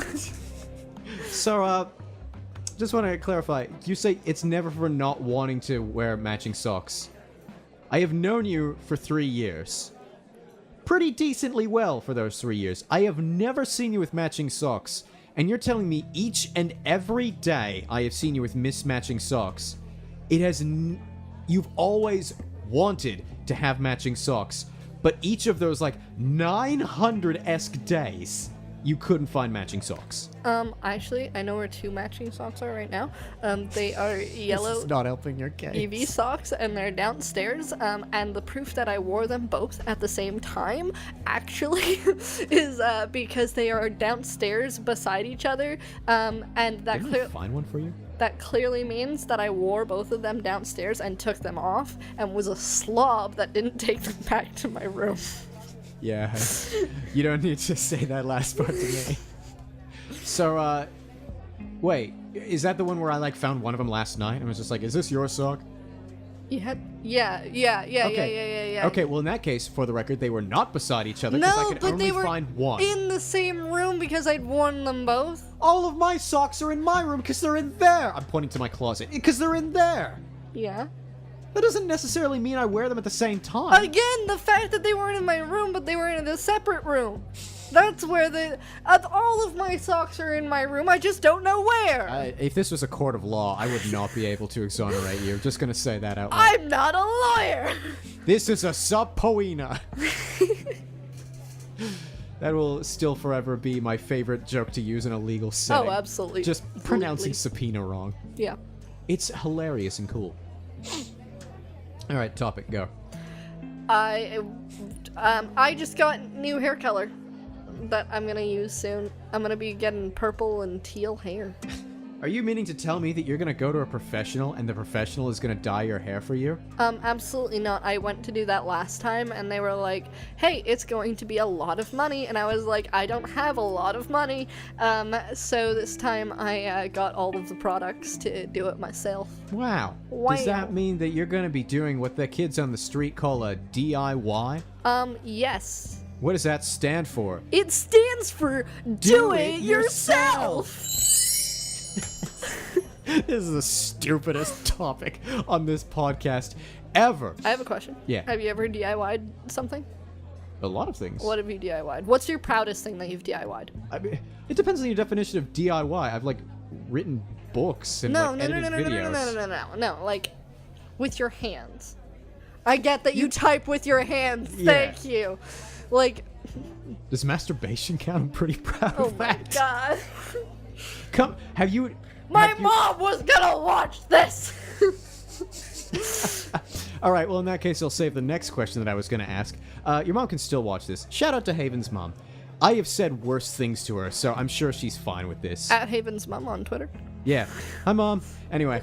[SPEAKER 3] just want to clarify. You say it's never for not wanting to wear matching socks. I have known you for 3 years. Pretty decently well for those 3 years. I have never seen you with matching socks. And you're telling me each and every day I have seen you with mismatching socks. You've always wanted to have matching socks. But each of those, like, 900-esque days, you couldn't find matching socks.
[SPEAKER 4] Actually, I know where 2 matching socks are right now. They are yellow
[SPEAKER 3] This is not helping your case.
[SPEAKER 4] EV socks, and they're downstairs. And the proof that I wore them both at the same time, actually, is because they are downstairs beside each other. And that
[SPEAKER 3] Didn't I find one for you?
[SPEAKER 4] That clearly means that I wore both of them downstairs and took them off, and was a slob that didn't take them back to my room.
[SPEAKER 3] Yeah, you don't need to say that last part to me. So, wait, is that the one where I, like, found one of them last night and was just like, is this your sock?
[SPEAKER 4] Yeah.
[SPEAKER 3] Okay, well, in that case, for the record, they were not beside each other because I
[SPEAKER 4] No,
[SPEAKER 3] could
[SPEAKER 4] but
[SPEAKER 3] only
[SPEAKER 4] they were
[SPEAKER 3] find one.
[SPEAKER 4] in the same room because I'd worn them both.
[SPEAKER 3] All of my socks are in my room because they're in there. I'm pointing to my closet because they're in there.
[SPEAKER 4] Yeah.
[SPEAKER 3] That doesn't necessarily mean I wear them at the same time.
[SPEAKER 4] Again, the fact that they weren't in my room, but they were in a separate room. That's where all of my socks are in my room. I just don't know where.
[SPEAKER 3] If this was a court of law, I would not be able to exonerate you. Just gonna say that out loud.
[SPEAKER 4] I'm not a lawyer.
[SPEAKER 3] This is a subpoena. That will still forever be my favorite joke to use in a legal setting.
[SPEAKER 4] Oh, absolutely.
[SPEAKER 3] Just pronouncing subpoena wrong.
[SPEAKER 4] Yeah.
[SPEAKER 3] It's hilarious and cool. All right, topic, go.
[SPEAKER 4] I just got new hair color that I'm gonna use soon. I'm gonna be getting purple and teal hair.
[SPEAKER 3] Are you meaning to tell me that you're gonna go to a professional and the professional is gonna dye your hair for you?
[SPEAKER 4] Absolutely not. I went to do that last time and they were like, hey, it's going to be a lot of money. And I was like, I don't have a lot of money. So this time I got all of the products to do it myself.
[SPEAKER 3] Wow. Does that mean that you're gonna be doing what the kids on the street call a DIY?
[SPEAKER 4] Yes.
[SPEAKER 3] What does that stand for?
[SPEAKER 4] It stands for Do It Yourself.
[SPEAKER 3] This is the stupidest topic on this podcast ever.
[SPEAKER 4] I have a question.
[SPEAKER 3] Yeah.
[SPEAKER 4] Have you ever DIY'd something?
[SPEAKER 3] A lot of things.
[SPEAKER 4] What have you DIY'd? What's your proudest thing that you've DIY'd?
[SPEAKER 3] I mean, it depends on your definition of DIY. I've, like, written books and edited videos.
[SPEAKER 4] No, like, with your hands. I get that you type with your hands.
[SPEAKER 3] Yeah.
[SPEAKER 4] Thank you. Like,
[SPEAKER 3] Does masturbation count? I'm pretty proud
[SPEAKER 4] oh
[SPEAKER 3] of
[SPEAKER 4] my
[SPEAKER 3] that.
[SPEAKER 4] god.
[SPEAKER 3] Have you...
[SPEAKER 4] My
[SPEAKER 3] have you-
[SPEAKER 4] mom was gonna watch this!
[SPEAKER 3] All right, well, in that case, I'll save the next question that I was going to ask. Your mom can still watch this. Shout out to Haven's mom. I have said worse things to her, so I'm sure she's fine with this.
[SPEAKER 4] At Haven's mom on Twitter.
[SPEAKER 3] Yeah. Hi, Mom. Anyway,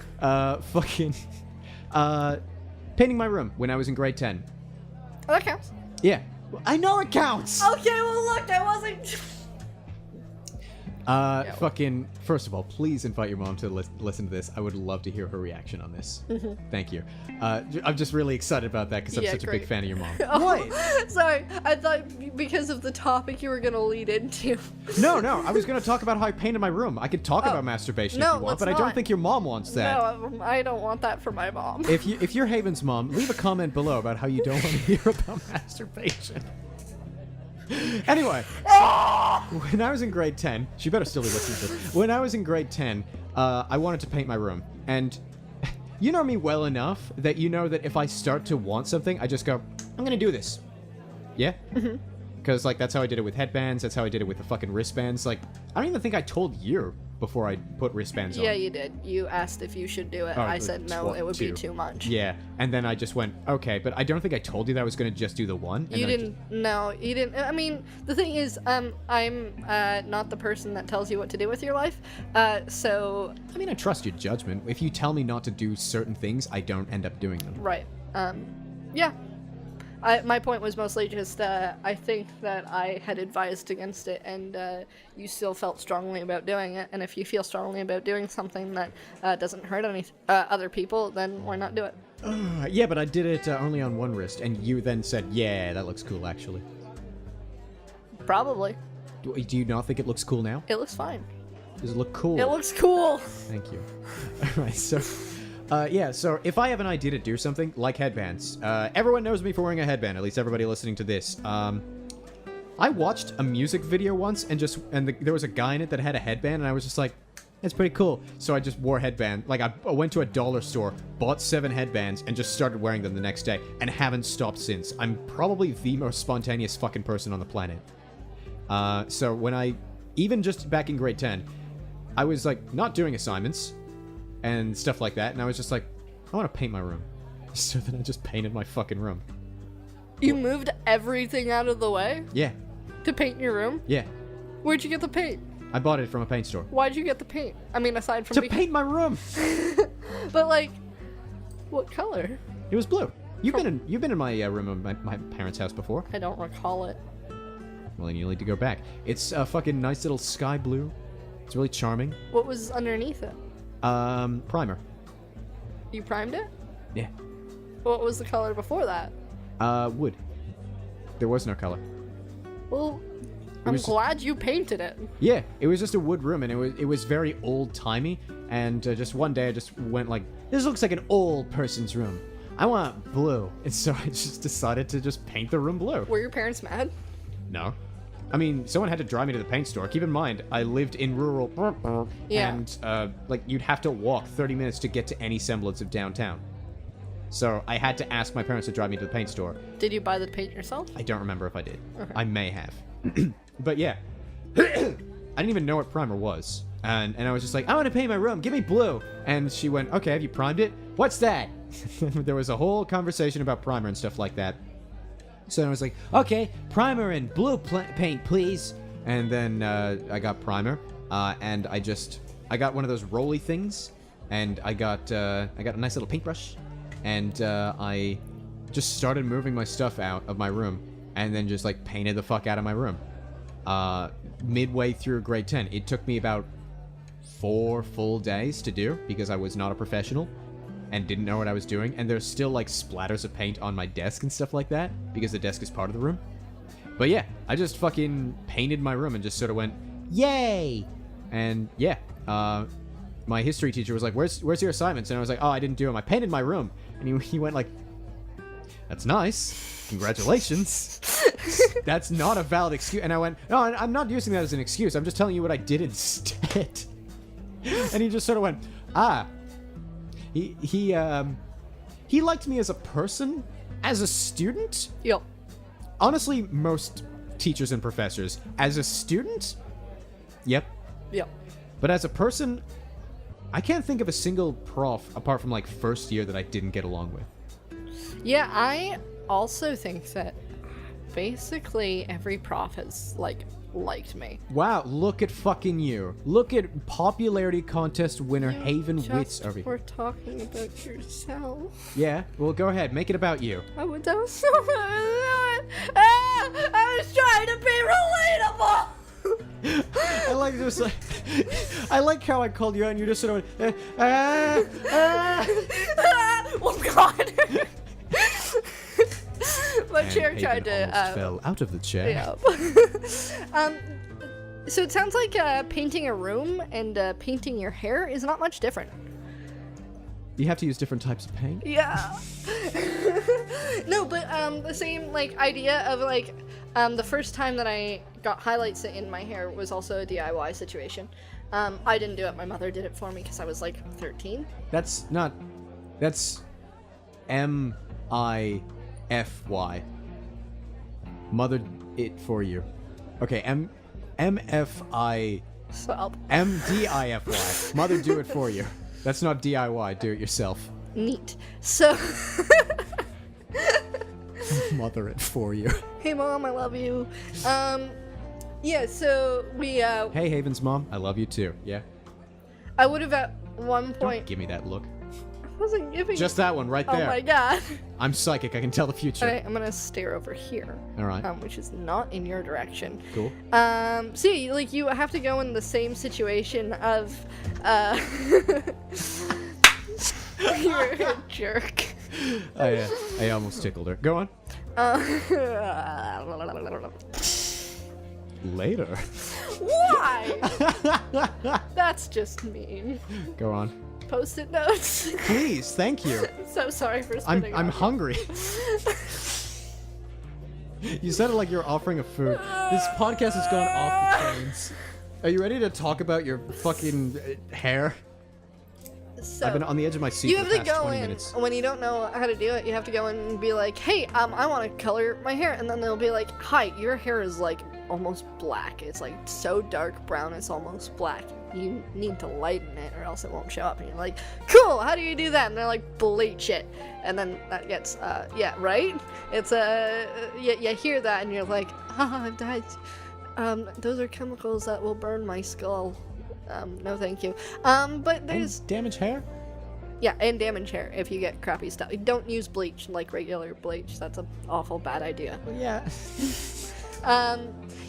[SPEAKER 3] painting my room when I was in grade 10.
[SPEAKER 4] Oh, that counts.
[SPEAKER 3] Yeah. I know it counts!
[SPEAKER 4] Okay, well, look, I wasn't...
[SPEAKER 3] First of all, please invite your mom to listen to this. I would love to hear her reaction on this. Thank you. I'm just really excited about that because I'm such a big fan of your mom. What?
[SPEAKER 4] Sorry, I thought because of the topic you were going to lead into.
[SPEAKER 3] No, I was going to talk about how I painted my room. I could talk about masturbation if you want, but I don't think your mom wants that.
[SPEAKER 4] No, I don't want that for my mom.
[SPEAKER 3] If you're Haven's mom, leave a comment below about how you don't want to hear about masturbation. Anyway, when I was in grade 10, she better still be listening to this. When I was in grade 10, I wanted to paint my room. And you know me well enough that you know that if I start to want something, I just go, I'm going to do this. Yeah? Because, like, that's how I did it with headbands. That's how I did it with the fucking wristbands. Like, I don't even think I told you before I put wristbands on.
[SPEAKER 4] Yeah, you did. You asked if you should do it. I said no, it would be too much.
[SPEAKER 3] Yeah, and then I just went, okay, but I don't think I told you that I was going to just do the one.
[SPEAKER 4] You didn't. No, you didn't. I mean, the thing is, I'm not the person that tells you what to do with your life, so...
[SPEAKER 3] I mean, I trust your judgment. If you tell me not to do certain things, I don't end up doing them.
[SPEAKER 4] Right. Yeah. My point was mostly just, I think that I had advised against it, and you still felt strongly about doing it, and if you feel strongly about doing something that doesn't hurt any other people, then why not do it?
[SPEAKER 3] Yeah, but I did it only on one wrist, and you then said, yeah, that looks cool, actually.
[SPEAKER 4] Probably.
[SPEAKER 3] Do you not think it looks cool now?
[SPEAKER 4] It looks fine.
[SPEAKER 3] Does it look cool?
[SPEAKER 4] It looks cool!
[SPEAKER 3] Thank you. Alright, so... so if I have an idea to do something, like headbands, everyone knows me for wearing a headband, at least everybody listening to this. I watched a music video once, and there was a guy in it that had a headband, and I was just like, that's pretty cool. So I just wore a headband. Like, I went to a dollar store, bought 7 headbands, and just started wearing them the next day, and haven't stopped since. I'm probably the most spontaneous fucking person on the planet. So when even just back in grade 10, I was, like, not doing assignments and stuff like that, and I was just like, I want to paint my room. So then I just painted my fucking room.
[SPEAKER 4] You moved everything out of the way?
[SPEAKER 3] Yeah.
[SPEAKER 4] To paint your room?
[SPEAKER 3] Yeah.
[SPEAKER 4] Where'd you get the paint?
[SPEAKER 3] I bought it from a paint store.
[SPEAKER 4] Why'd you get the paint? I mean, aside from...
[SPEAKER 3] To paint my room!
[SPEAKER 4] But, like, what color?
[SPEAKER 3] It was blue. You've been in my room at my parents' house before.
[SPEAKER 4] I don't recall it.
[SPEAKER 3] Well, then you'll need to go back. It's a fucking nice little sky blue. It's really charming.
[SPEAKER 4] What was underneath it?
[SPEAKER 3] Primer.
[SPEAKER 4] You primed it?
[SPEAKER 3] Yeah.
[SPEAKER 4] What was the color before that?
[SPEAKER 3] Wood. There was no color.
[SPEAKER 4] Well, I'm glad you painted it.
[SPEAKER 3] Yeah, it was just a wood room, and it was very old-timey, and just one day I just went like, this looks like an old person's room. I want blue. And so I just decided to just paint the room blue.
[SPEAKER 4] Were your parents mad?
[SPEAKER 3] No. I mean, someone had to drive me to the paint store. Keep in mind, I lived in rural...
[SPEAKER 4] Yeah.
[SPEAKER 3] And, like, you'd have to walk 30 minutes to get to any semblance of downtown. So I had to ask my parents to drive me to the paint store.
[SPEAKER 4] Did you buy the paint yourself?
[SPEAKER 3] I don't remember if I did.
[SPEAKER 4] Okay.
[SPEAKER 3] I may have. But yeah. I didn't even know what primer was. And I was just like, I want to paint my room. Give me blue. And she went, okay, have you primed it? What's that? There was a whole conversation about primer and stuff like that. So I was like, okay, primer and blue paint, please. And then I got primer, and I got one of those rolly things, and I got a nice little paintbrush, and I just started moving my stuff out of my room, and then just like painted the fuck out of my room. Midway through grade 10, it took me about 4 full days to do because I was not a professional and didn't know what I was doing, and there's still like splatters of paint on my desk and stuff like that because the desk is part of the room. But yeah, I just fucking painted my room and just sort of went, yay! And yeah, my history teacher was like, where's your assignments? And I was like, oh, I didn't do them. I painted my room. And he went like, that's nice. Congratulations. That's not a valid excuse. And I went, no, I'm not using that as an excuse. I'm just telling you what I did instead. And he just sort of went, He liked me as a person, as a student.
[SPEAKER 4] Yep.
[SPEAKER 3] Honestly, most teachers and professors, as a student, yep. But as a person, I can't think of a single prof apart from like first year that I didn't get along with.
[SPEAKER 4] Yeah, I also think that basically every prof has, like, liked me.
[SPEAKER 3] Wow, look at fucking you. Look at popularity contest winner Haven Wits over here.
[SPEAKER 4] We're talking about yourself.
[SPEAKER 3] Yeah, well, go ahead. Make it about you.
[SPEAKER 4] That was so I was trying to be relatable.
[SPEAKER 3] I like just like I like how I called you out and you just sort of
[SPEAKER 4] Oh god. My chair tried to
[SPEAKER 3] fell out of the chair.
[SPEAKER 4] Yeah. So it sounds like painting a room and painting your hair is not much different.
[SPEAKER 3] You have to use different types of paint.
[SPEAKER 4] Yeah. No, but the same like idea of like the first time that I got highlights in my hair was also a DIY situation. I didn't do it. My mother did it for me because I was like 13.
[SPEAKER 3] That's MIFY. Mother it for you. Okay, MFI.
[SPEAKER 4] So
[SPEAKER 3] MDIFY. Mother do it for you. That's not DIY. Do it yourself.
[SPEAKER 4] neat. So.
[SPEAKER 3] Mother it for you.
[SPEAKER 4] Hey mom, I love you. Yeah, so we
[SPEAKER 3] Hey Haven's mom, I love you too. Yeah.
[SPEAKER 4] I would have at one point
[SPEAKER 3] Give me that look.
[SPEAKER 4] I wasn't giving
[SPEAKER 3] Just that one right there.
[SPEAKER 4] Oh my god.
[SPEAKER 3] I'm psychic. I can tell the future.
[SPEAKER 4] Alright, I'm gonna stare over here.
[SPEAKER 3] Alright.
[SPEAKER 4] Which is not in your direction.
[SPEAKER 3] Cool.
[SPEAKER 4] So yeah, like you have to go in the same situation of you're a jerk.
[SPEAKER 3] I almost tickled her. Go on. Later.
[SPEAKER 4] Why? That's just mean.
[SPEAKER 3] Go on.
[SPEAKER 4] Post-it notes.
[SPEAKER 3] Please, thank you.
[SPEAKER 4] I'm so sorry for spitting
[SPEAKER 3] I'm
[SPEAKER 4] on you.
[SPEAKER 3] hungry. You said it like you're offering a food. This podcast has gone off the chains. Are you ready to talk about your fucking hair?
[SPEAKER 4] So,
[SPEAKER 3] I've been on the edge of my seat
[SPEAKER 4] you
[SPEAKER 3] for
[SPEAKER 4] have
[SPEAKER 3] the
[SPEAKER 4] to
[SPEAKER 3] past
[SPEAKER 4] go
[SPEAKER 3] 20
[SPEAKER 4] in
[SPEAKER 3] minutes.
[SPEAKER 4] when you don't know how to do it. You have to go in and be like, "Hey, I want to color my hair," and then they'll be like, "Hi, your hair is like almost black. It's like so dark brown, it's almost black. You need to lighten it, or else it won't show up." And you're like, "Cool. How do you do that?" And they're like, "Bleach it." And then that gets, yeah, right? It's you hear that, and you're like, that's, those are chemicals that will burn my skull. No, thank you. But there's
[SPEAKER 3] And damaged hair?
[SPEAKER 4] yeah, and damage hair if you get crappy stuff. Don't use bleach like regular bleach. That's an awful bad idea.
[SPEAKER 3] Yeah.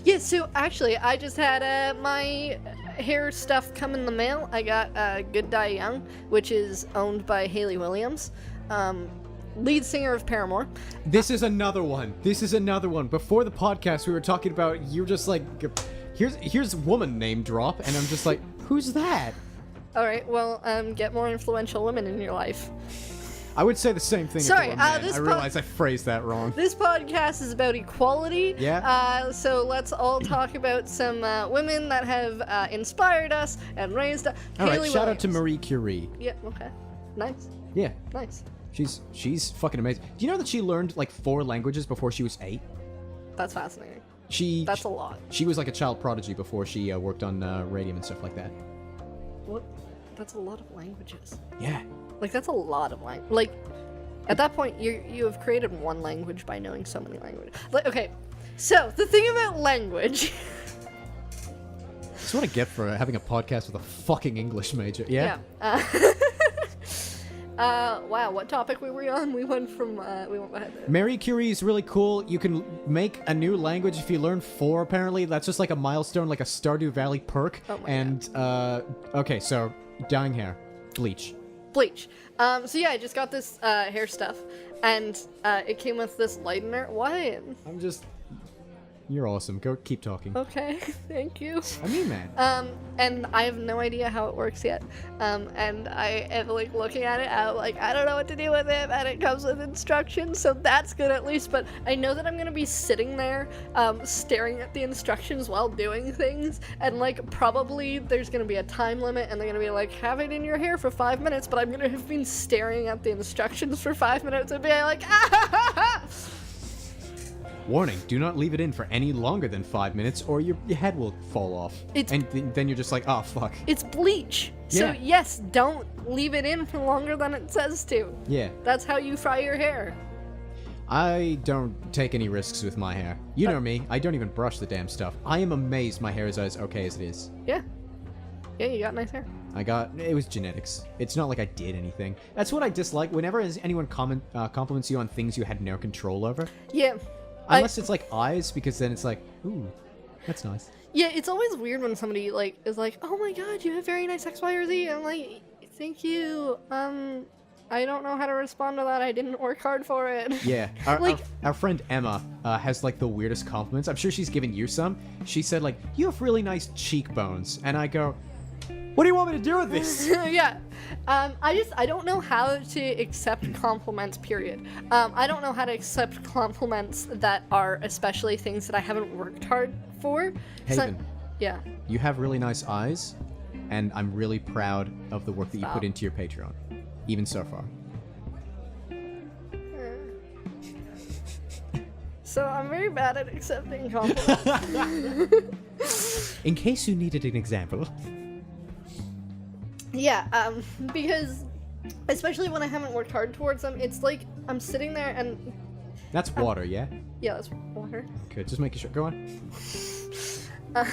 [SPEAKER 4] Yeah, so actually, I just had my hair stuff come in the mail. I got Good Die Young, which is owned by Hayley Williams, lead singer of Paramore.
[SPEAKER 3] This is another one. Before the podcast, we were talking about, you're just like, here's woman name drop, and I'm just like, who's that?
[SPEAKER 4] Alright, well, get more influential women in your life.
[SPEAKER 3] I would say the same thing.
[SPEAKER 4] Sorry,
[SPEAKER 3] if it were men.
[SPEAKER 4] this
[SPEAKER 3] I realize I phrased that wrong.
[SPEAKER 4] This podcast is about equality.
[SPEAKER 3] Yeah.
[SPEAKER 4] So let's all talk about some women that have inspired us and raised us.
[SPEAKER 3] All right,
[SPEAKER 4] Hayley
[SPEAKER 3] shout out to
[SPEAKER 4] Williams.
[SPEAKER 3] Marie Curie.
[SPEAKER 4] Yeah, okay. Nice.
[SPEAKER 3] Yeah,
[SPEAKER 4] Nice.
[SPEAKER 3] she's fucking amazing. Do you know that she learned like 4 languages before she was 8?
[SPEAKER 4] That's fascinating.
[SPEAKER 3] She
[SPEAKER 4] That's a lot.
[SPEAKER 3] She was like a child prodigy before she worked on radium and stuff like that.
[SPEAKER 4] What? That's a lot of languages.
[SPEAKER 3] Yeah.
[SPEAKER 4] Like, that's a lot of language. Like, at that point, you have created one language by knowing so many languages. Like, okay, so, the thing about language...
[SPEAKER 3] That's what I get for having a podcast with a fucking English major. Yeah?
[SPEAKER 4] Wow, what topic were we on? We went from, we went ahead there.
[SPEAKER 3] Marie Curie is really cool. You can make a new language if you learn 4, apparently. That's just like a milestone, like a Stardew Valley perk.
[SPEAKER 4] Oh my
[SPEAKER 3] and, okay, so, dyeing hair. Bleach.
[SPEAKER 4] Bleach. So yeah, I just got this, hair stuff, and, it came with this lightener. What?
[SPEAKER 3] I'm just... You're awesome. Go keep talking.
[SPEAKER 4] Okay, thank you.
[SPEAKER 3] I mean, man.
[SPEAKER 4] And I have no idea how it works yet. And I am like looking at it, I'm like, I don't know what to do with it, and it comes with instructions, so that's good at least, but I know that I'm gonna be sitting there, staring at the instructions while doing things, and like, probably there's gonna be a time limit, and they're gonna be like, have it in your hair for 5 minutes, but I'm gonna have been staring at the instructions for 5 minutes and be like, ah!
[SPEAKER 3] Warning, do not leave it in for any longer than 5 minutes or your head will fall off. And then you're just like, oh, fuck.
[SPEAKER 4] It's bleach. So
[SPEAKER 3] Yeah.
[SPEAKER 4] yes, don't leave it in for longer than it says to.
[SPEAKER 3] Yeah.
[SPEAKER 4] That's how you fry your hair.
[SPEAKER 3] I don't take any risks with my hair. You know me, I don't even brush the damn stuff. I am amazed my hair is as okay as it is.
[SPEAKER 4] Yeah. Yeah, you got nice hair.
[SPEAKER 3] It was genetics. It's not like I did anything. That's what I dislike. Whenever anyone compliments you on things you had no control over.
[SPEAKER 4] Yeah.
[SPEAKER 3] Unless it's like eyes, because then it's like, ooh, that's nice.
[SPEAKER 4] Yeah, it's always weird when somebody like is like, "Oh my god, you have very nice X, Y, or Z." I'm like, "Thank you. I don't know how to respond to that. I didn't work hard for it."
[SPEAKER 3] Yeah. Our friend Emma has like the weirdest compliments. I'm sure she's given you some. She said like, "You have really nice cheekbones," and I go, "What do you want me to do with this?"
[SPEAKER 4] Yeah. I don't know how to accept compliments, period. I don't know how to accept compliments that are especially things that I haven't worked hard for.
[SPEAKER 3] Haven.
[SPEAKER 4] Yeah.
[SPEAKER 3] You have really nice eyes, and I'm really proud of the work that you put into your Patreon, even so far.
[SPEAKER 4] So I'm very bad at accepting compliments.
[SPEAKER 3] In case you needed an example.
[SPEAKER 4] Yeah, because especially when I haven't worked hard towards them, it's like I'm sitting there and...
[SPEAKER 3] That's water, yeah?
[SPEAKER 4] Yeah, that's water.
[SPEAKER 3] Good, just making sure. Go on.
[SPEAKER 4] I'm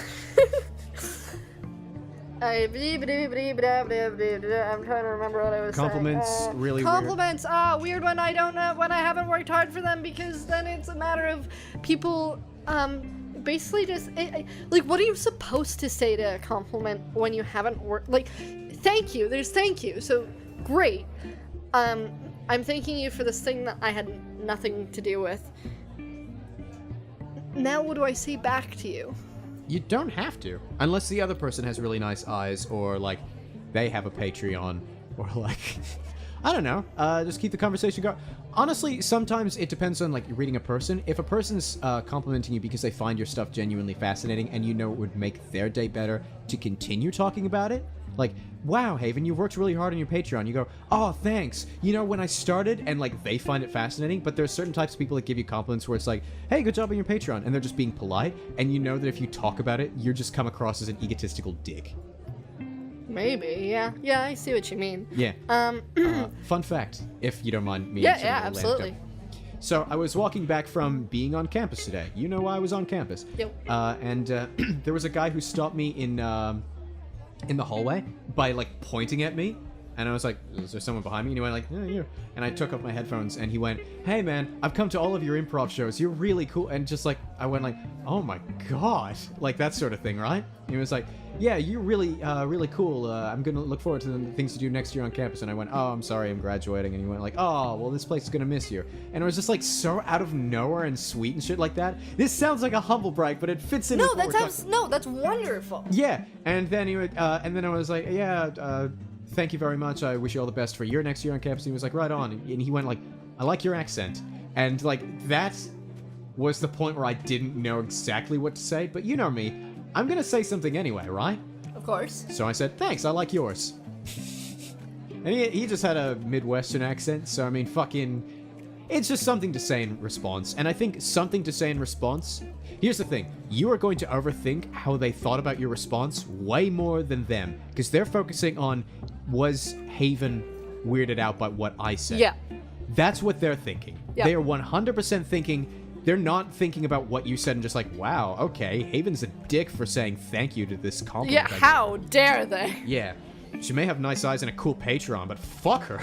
[SPEAKER 4] trying to remember what I was
[SPEAKER 3] Compliments,
[SPEAKER 4] saying.
[SPEAKER 3] really
[SPEAKER 4] compliments, weird when I don't know, when I haven't worked hard for them, because then it's a matter of people, basically just, like, what are you supposed to say to a compliment when you haven't worked, like, thank you, there's thank you, so, great, I'm thanking you for this thing that I had nothing to do with. Now what do I say back to you?
[SPEAKER 3] You don't have to. Unless the other person has really nice eyes, or, like, they have a Patreon, or, like, I don't know. Just keep the conversation going. Honestly, sometimes it depends on, like, reading a person. If a person's complimenting you because they find your stuff genuinely fascinating, and you know it would make their day better to continue talking about it, like, wow, Haven, you worked really hard on your Patreon. You go, oh, thanks. You know, when I started, and, like, they find it fascinating, but there's certain types of people that give you compliments where it's like, hey, good job on your Patreon, and they're just being polite, and you know that if you talk about it, you're just come across as an egotistical dick.
[SPEAKER 4] Maybe, yeah. Yeah, I see what you mean.
[SPEAKER 3] Yeah. Fun fact, if you don't mind me.
[SPEAKER 4] Yeah, absolutely.
[SPEAKER 3] So I was walking back from being on campus today. You know why I was on campus.
[SPEAKER 4] Yep.
[SPEAKER 3] And there was a guy who stopped me in the hallway by, like, pointing at me. And I was like, is there someone behind me? And he went like, yeah, you. And I took off my headphones, and he went, hey, man, I've come to all of your improv shows. You're really cool. And just, like, I went like, oh, my God. Like, that sort of thing, right? And he was like, yeah, you're really, really cool. I'm going to look forward to the things to do next year on campus. And I went, oh, I'm sorry, I'm graduating. And he went like, oh, well, this place is going to miss you. And it was just, like, so out of nowhere and sweet and shit like that. This sounds like a humble brag, but it fits in.
[SPEAKER 4] No, that's wonderful.
[SPEAKER 3] Yeah. And then he would, and then I was like, yeah, thank you very much. I wish you all the best for your next year on campus. And he was like, right on. And he went like, I like your accent. And, like, that was the point where I didn't know exactly what to say. But you know me. I'm going to say something anyway, right?
[SPEAKER 4] Of course.
[SPEAKER 3] So I said, thanks, I like yours. And he just had a Midwestern accent. So, I mean, it's just something to say in response. And I think something to say in response... Here's the thing. You are going to overthink how they thought about your response way more than them. Because they're focusing on, was Haven weirded out by what I said?
[SPEAKER 4] Yeah.
[SPEAKER 3] That's what they're thinking.
[SPEAKER 4] Yeah.
[SPEAKER 3] They are 100% thinking... They're not thinking about what you said and just like, wow, okay, Haven's a dick for saying thank you to this compliment.
[SPEAKER 4] Yeah, how dare they?
[SPEAKER 3] Yeah. She may have nice eyes and a cool Patreon, but fuck her.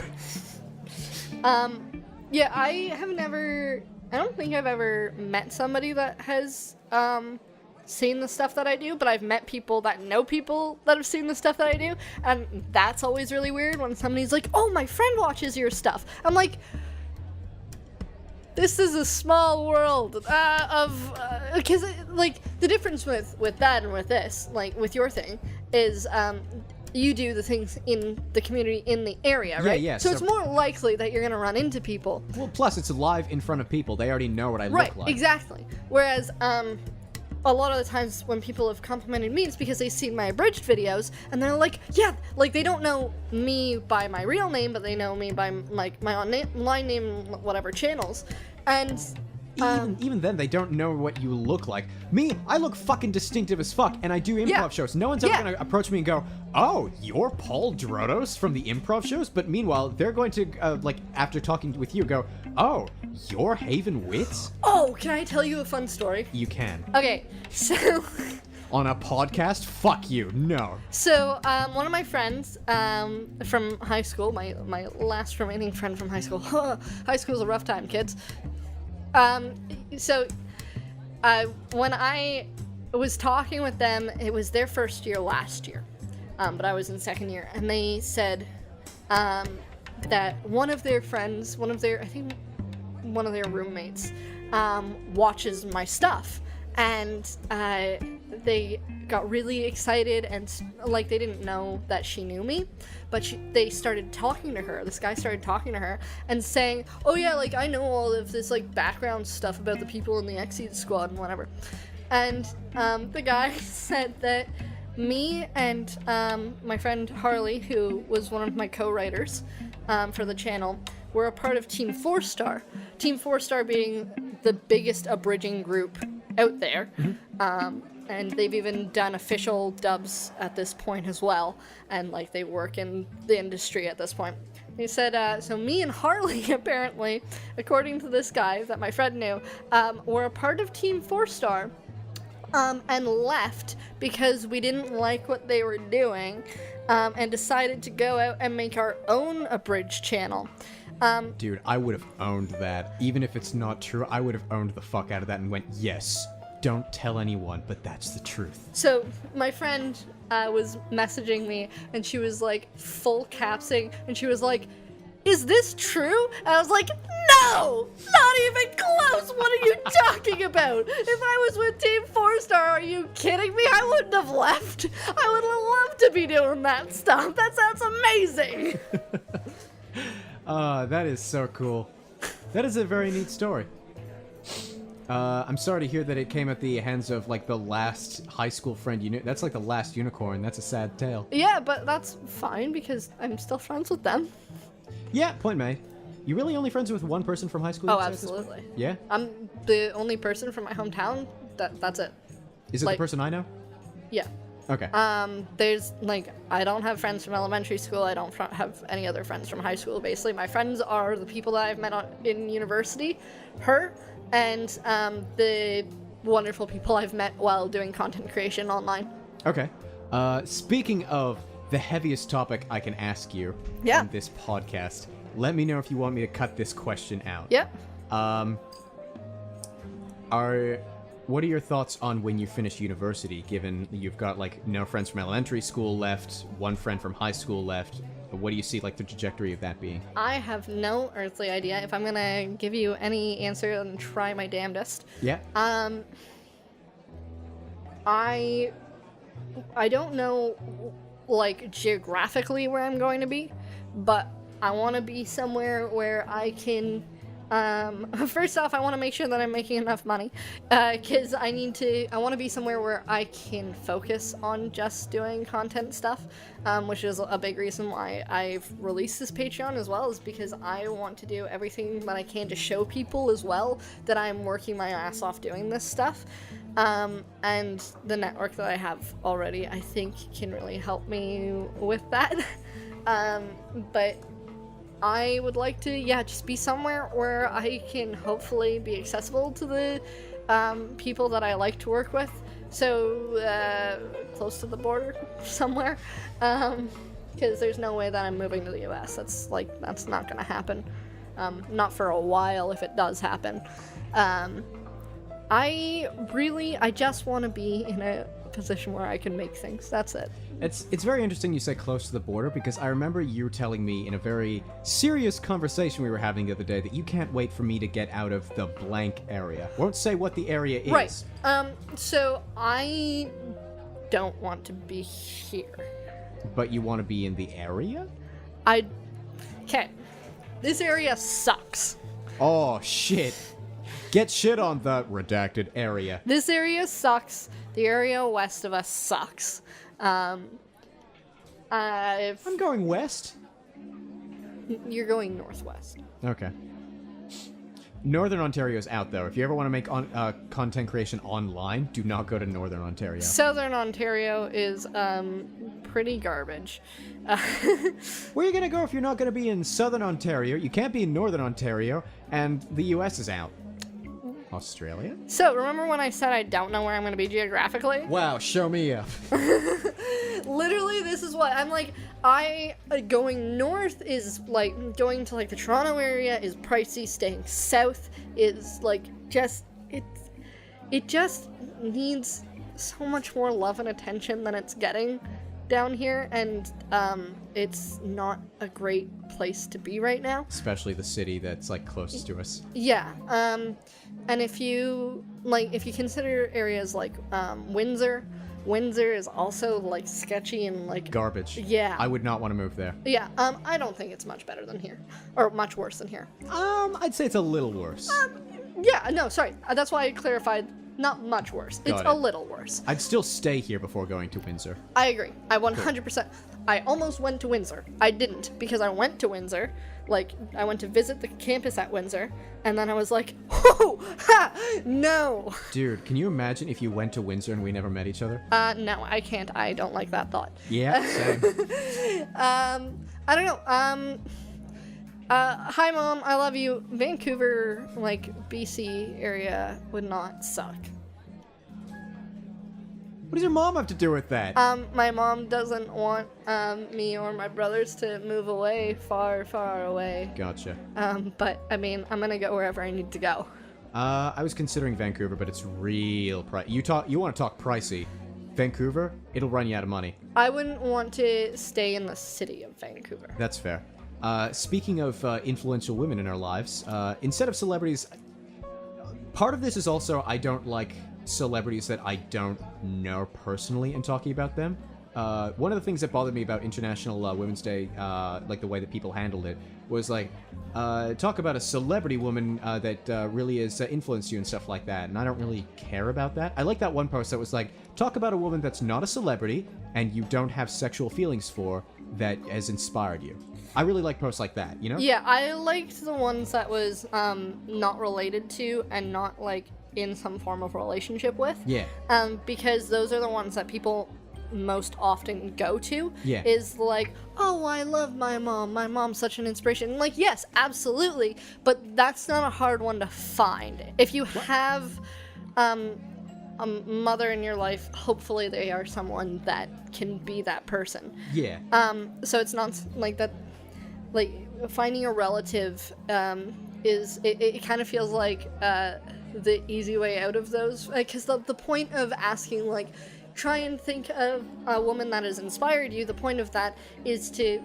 [SPEAKER 4] Yeah, I don't think I've ever met somebody that has, seen the stuff that I do, but I've met people that know people that have seen the stuff that I do, and that's always really weird when somebody's like, oh, my friend watches your stuff. I'm like... This is a small world because like the difference with that and with this, like with your thing, is you do the things in the community in the area, right?
[SPEAKER 3] Yeah.
[SPEAKER 4] So it's more likely that you're gonna run into people.
[SPEAKER 3] Well, plus it's live in front of people; they already know what I look like.
[SPEAKER 4] Right, exactly. Whereas a lot of the times when people have complimented me, it's because they've seen my abridged videos, and they're like, yeah, like they don't know me by my real name, but they know me by like my online name, whatever channels, and
[SPEAKER 3] even then, they don't know what you look like. Me, I look fucking distinctive as fuck, and I do improv shows. No one's ever gonna approach me and go, "Oh, you're Paul Drodos from the improv shows?" But meanwhile, they're going to, after talking with you, go, "Oh, you're Haven Wits?"
[SPEAKER 4] Oh, can I tell you a fun story?
[SPEAKER 3] You can.
[SPEAKER 4] Okay, so...
[SPEAKER 3] On a podcast? Fuck you. No.
[SPEAKER 4] So, one of my friends from high school, my last remaining friend from high school. High school's a rough time, kids. So, when I was talking with them, it was their first year last year, but I was in second year, and they said that one of their friends, one of their roommates, watches my stuff, and they got really excited, and like they didn't know that she knew me, but they started talking to her. This guy started talking to her and saying, "Oh yeah, like I know all of this like background stuff about the people in the Exceed squad and whatever." And the guy said that me and my friend Harley, who was one of my co-writers for the channel, were a part of Team 4-Star. Team 4-Star being the biggest abridging group out there. And they've even done official dubs at this point as well, and like they work in the industry at this point. He said, so me and Harley, apparently, according to this guy that my friend knew, were a part of Team 4-Star, and left because we didn't like what they were doing, and decided to go out and make our own abridged channel.
[SPEAKER 3] Dude, I would have owned that. Even if it's not true, I would have owned the fuck out of that and went, yes. Don't tell anyone, but that's the truth.
[SPEAKER 4] So my friend was messaging me, and she was like full capsing, and she was like, "Is this true?" And I was like, "No, not even close. What are you talking about? If I was with Team 4-Star, are you kidding me? I wouldn't have left. I would have loved to be doing that stuff. That sounds amazing."
[SPEAKER 3] That is so cool. That is a very neat story. I'm sorry to hear that it came at the hands of, like, the last high school friend you knew. That's like the last unicorn. That's a sad tale.
[SPEAKER 4] Yeah, but that's fine because I'm still friends with them.
[SPEAKER 3] Yeah, point made. You really only friends with one person from high school?
[SPEAKER 4] Oh, absolutely.
[SPEAKER 3] Yeah?
[SPEAKER 4] I'm the only person from my hometown. That's it.
[SPEAKER 3] Is it
[SPEAKER 4] like,
[SPEAKER 3] the person I know?
[SPEAKER 4] Yeah.
[SPEAKER 3] Okay.
[SPEAKER 4] There's, like, I don't have friends from elementary school. I don't have any other friends from high school, basically. My friends are the people that I've met in university. Her. And the wonderful people I've met while doing content creation online.
[SPEAKER 3] Okay. Speaking of the heaviest topic I can ask you on this podcast, let me know if you want me to cut this question out.
[SPEAKER 4] Yeah.
[SPEAKER 3] What are your thoughts on when you finish university, given you've got, like, no friends from elementary school left, one friend from high school left? What do you see, like, the trajectory of that being?
[SPEAKER 4] I have no earthly idea. If I'm gonna give you any answer and try my damnedest.
[SPEAKER 3] Yeah.
[SPEAKER 4] I don't know, like, geographically where I'm going to be, but I want to be somewhere where I can... first off, I want to make sure that I'm making enough money, because I want to be somewhere where I can focus on just doing content stuff, which is a big reason why I've released this Patreon as well, is because I want to do everything that I can to show people as well that I'm working my ass off doing this stuff, and the network that I have already, I think, can really help me with that, but I would like to, just be somewhere where I can hopefully be accessible to the people that I like to work with. So, close to the border somewhere. Because there's no way that I'm moving to the US. That's not going to happen. Not for a while if it does happen. I just want to be in a position where I can make things. That's it.
[SPEAKER 3] It's very interesting you say close to the border, because I remember you telling me in a very serious conversation we were having the other day that you can't wait for me to get out of the blank area. Won't say what the area is.
[SPEAKER 4] Right. So I don't want to be here.
[SPEAKER 3] But you want to be in the area?
[SPEAKER 4] Okay. This area sucks.
[SPEAKER 3] Oh, shit. Get shit on the redacted area.
[SPEAKER 4] This area sucks. The area west of us sucks. I'm
[SPEAKER 3] going west.
[SPEAKER 4] You're going northwest.
[SPEAKER 3] Okay. Northern Ontario's out, though. If you ever want to make content creation online, do not go to Northern Ontario.
[SPEAKER 4] Southern Ontario is pretty garbage.
[SPEAKER 3] Where are you going to go if you're not going to be in Southern Ontario? You can't be in Northern Ontario, and the US is out. Australia?
[SPEAKER 4] So, remember when I said I don't know where I'm going to be geographically?
[SPEAKER 3] Wow, show me up.
[SPEAKER 4] Literally, this is what I'm like. Going north is like going to like the Toronto area is pricey. Staying south is like it just needs so much more love and attention than it's getting down here, and it's not a great place to be right now.
[SPEAKER 3] Especially the city that's like closest to us.
[SPEAKER 4] Yeah. And if you consider areas like Windsor is also like sketchy and like
[SPEAKER 3] Garbage.
[SPEAKER 4] Yeah.
[SPEAKER 3] I would not want to move there.
[SPEAKER 4] Yeah. I don't think it's much better than here, or much worse than here.
[SPEAKER 3] I'd say it's a little worse.
[SPEAKER 4] Yeah. No, sorry. That's why I clarified. Not much worse. It's
[SPEAKER 3] Got
[SPEAKER 4] a
[SPEAKER 3] it.
[SPEAKER 4] little worse.
[SPEAKER 3] I'd still stay here before going to Windsor.
[SPEAKER 4] I agree. I 100%. I almost went to Windsor. I didn't, because I went to Windsor. Like, I went to visit the campus at Windsor, and then I was like, oh, ha, no.
[SPEAKER 3] Dude, can you imagine if you went to Windsor and we never met each other?
[SPEAKER 4] No, I can't. I don't like that thought.
[SPEAKER 3] Yeah, same.
[SPEAKER 4] I don't know. Hi, Mom. I love you. Vancouver, like, BC area would not suck.
[SPEAKER 3] What does your mom have to do with that?
[SPEAKER 4] My mom doesn't want me or my brothers to move away, far, far away.
[SPEAKER 3] Gotcha.
[SPEAKER 4] But I mean, I'm gonna go wherever I need to go.
[SPEAKER 3] I was considering Vancouver, but it's real pricey. You want to talk pricey? Vancouver, it'll run you out of money.
[SPEAKER 4] I wouldn't want to stay in the city of Vancouver.
[SPEAKER 3] That's fair. Speaking of influential women in our lives, instead of celebrities, part of this is also I don't like celebrities that I don't know personally and talking about them. One of the things that bothered me about International Women's Day, like the way that people handled it, was like, talk about a celebrity woman that really has influenced you and stuff like that, and I don't really care about that. I like that one post that was like, talk about a woman that's not a celebrity and you don't have sexual feelings for that has inspired you. I really like posts like that, you know?
[SPEAKER 4] Yeah, I liked the ones that was not related to and not like in some form of relationship with.
[SPEAKER 3] Yeah.
[SPEAKER 4] Because those are the ones that people most often go to.
[SPEAKER 3] Yeah.
[SPEAKER 4] Is like, oh, I love my mom. My mom's such an inspiration. And like, yes, absolutely. But that's not a hard one to find. If you have a mother in your life, hopefully they are someone that can be that person.
[SPEAKER 3] Yeah.
[SPEAKER 4] So it's not like that. Like finding a relative is it kind of feels like the easy way out of those, because the point of asking like try and think of a woman that has inspired you, the point of that is to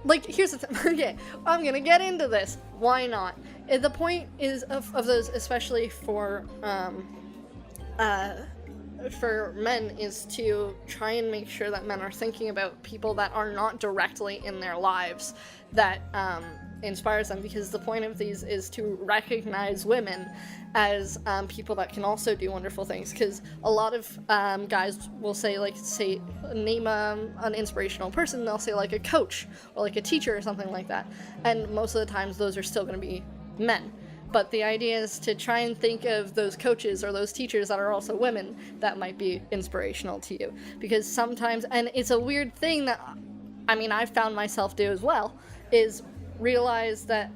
[SPEAKER 4] like, here's the thing. Okay, I'm gonna get into this, why not? The point is of those, especially for men, is to try and make sure that men are thinking about people that are not directly in their lives that inspires them, because the point of these is to recognize women as people that can also do wonderful things, because a lot of guys will say name an inspirational person, they'll say like a coach or like a teacher or something like that, and most of the times those are still going to be men. But the idea is to try and think of those coaches or those teachers that are also women that might be inspirational to you. Because sometimes, and it's a weird thing that, I mean, I've found myself do as well, is realize that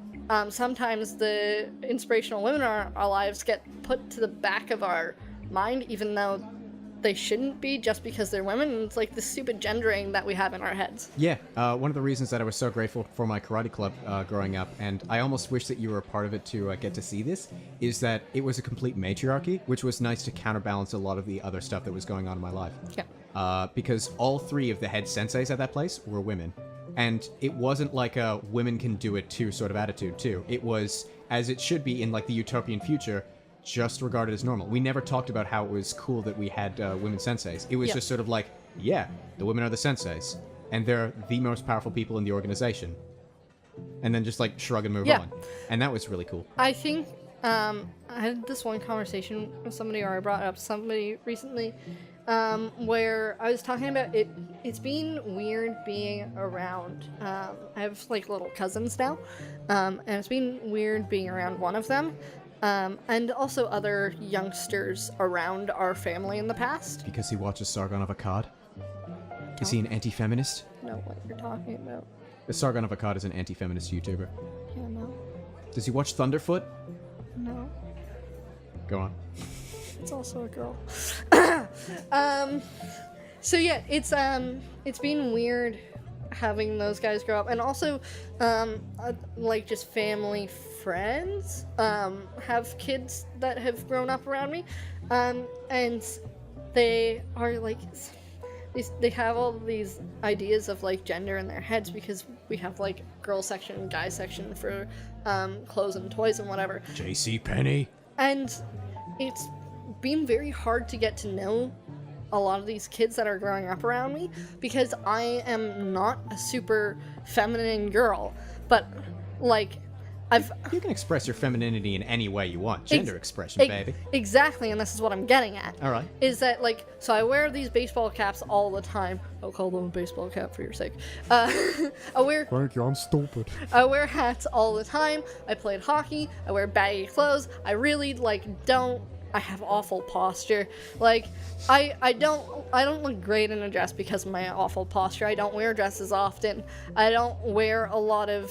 [SPEAKER 4] sometimes the inspirational women in our lives get put to the back of our mind, even though they shouldn't be, just because they're women. And it's like the stupid gendering that we have in our heads.
[SPEAKER 3] Yeah, one of the reasons that I was so grateful for my karate club growing up, and I almost wish that you were a part of it to get to see this, is that it was a complete matriarchy, which was nice to counterbalance a lot of the other stuff that was going on in my life.
[SPEAKER 4] Yeah.
[SPEAKER 3] Because all three of the head senseis at that place were women. And it wasn't like a women can do it too sort of attitude, too. It was, as it should be in like the utopian future, just regarded as normal. We never talked about how it was cool that we had women senseis. It was just sort of like, yeah, the women are the senseis, and they're the most powerful people in the organization. And then just like shrug and move on. And that was really cool.
[SPEAKER 4] I think I had this one conversation with somebody, or I brought it up to somebody recently, where I was talking about it. It's been weird being around. I have like little cousins now, and it's been weird being around one of them, and also other youngsters around our family in the past.
[SPEAKER 3] Because he watches Sargon of Akkad? Is he an anti-feminist?
[SPEAKER 4] Know what you're talking about?
[SPEAKER 3] Sargon of Akkad is an anti-feminist YouTuber.
[SPEAKER 4] Yeah, no,
[SPEAKER 3] Does he watch Thunderfoot?
[SPEAKER 4] no.
[SPEAKER 3] Go on.
[SPEAKER 4] It's also a girl. So yeah, it's been weird having those guys grow up, and also, like just family friends, have kids that have grown up around me, and they are like, they have all these ideas of like gender in their heads because we have like girl section and guy section for clothes and toys and whatever.
[SPEAKER 3] J.C. Penney.
[SPEAKER 4] And it's been very hard to get to know a lot of these kids that are growing up around me because I am not a super feminine girl, but like
[SPEAKER 3] You can express your femininity in any way you want. Gender expression, baby.
[SPEAKER 4] Exactly, and this is what I'm getting at.
[SPEAKER 3] All right.
[SPEAKER 4] Is that like, so I wear these baseball caps all the time. I'll call them a baseball cap for your sake. I wear
[SPEAKER 3] Thank you, I'm stupid.
[SPEAKER 4] I wear hats all the time. I played hockey. I wear baggy clothes. I really I have awful posture. Like, I don't look great in a dress because of my awful posture. I don't wear dresses often. I don't wear a lot of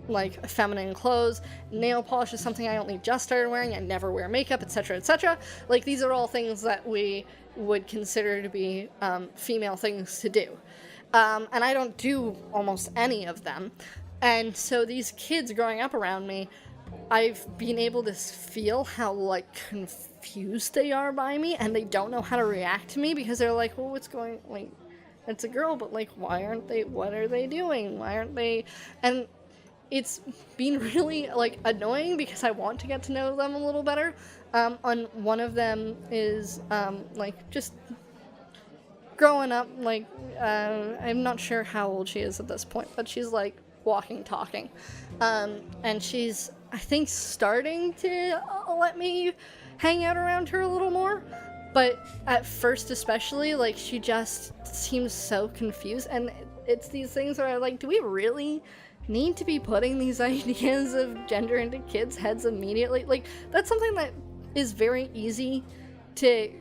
[SPEAKER 4] like feminine clothes. Nail polish is something I only just started wearing. I never wear makeup, etc., etc. Like, these are all things that we would consider to be female things to do. And I don't do almost any of them. And so these kids growing up around me, I've been able to feel how, like, confused they are by me, and they don't know how to react to me because they're like, well, what's going, like, it's a girl, but, like, why aren't they, what are they doing? Why aren't they, and it's been really, like, annoying because I want to get to know them a little better. And one of them is, like, just growing up, like, I'm not sure how old she is at this point, but she's, like, walking, talking. And she's, I think, starting to let me hang out around her a little more. But at first especially, like, she just seems so confused. And it's these things where I'm like, do we really need to be putting these ideas of gender into kids' heads immediately? Like, that's something that is very easy to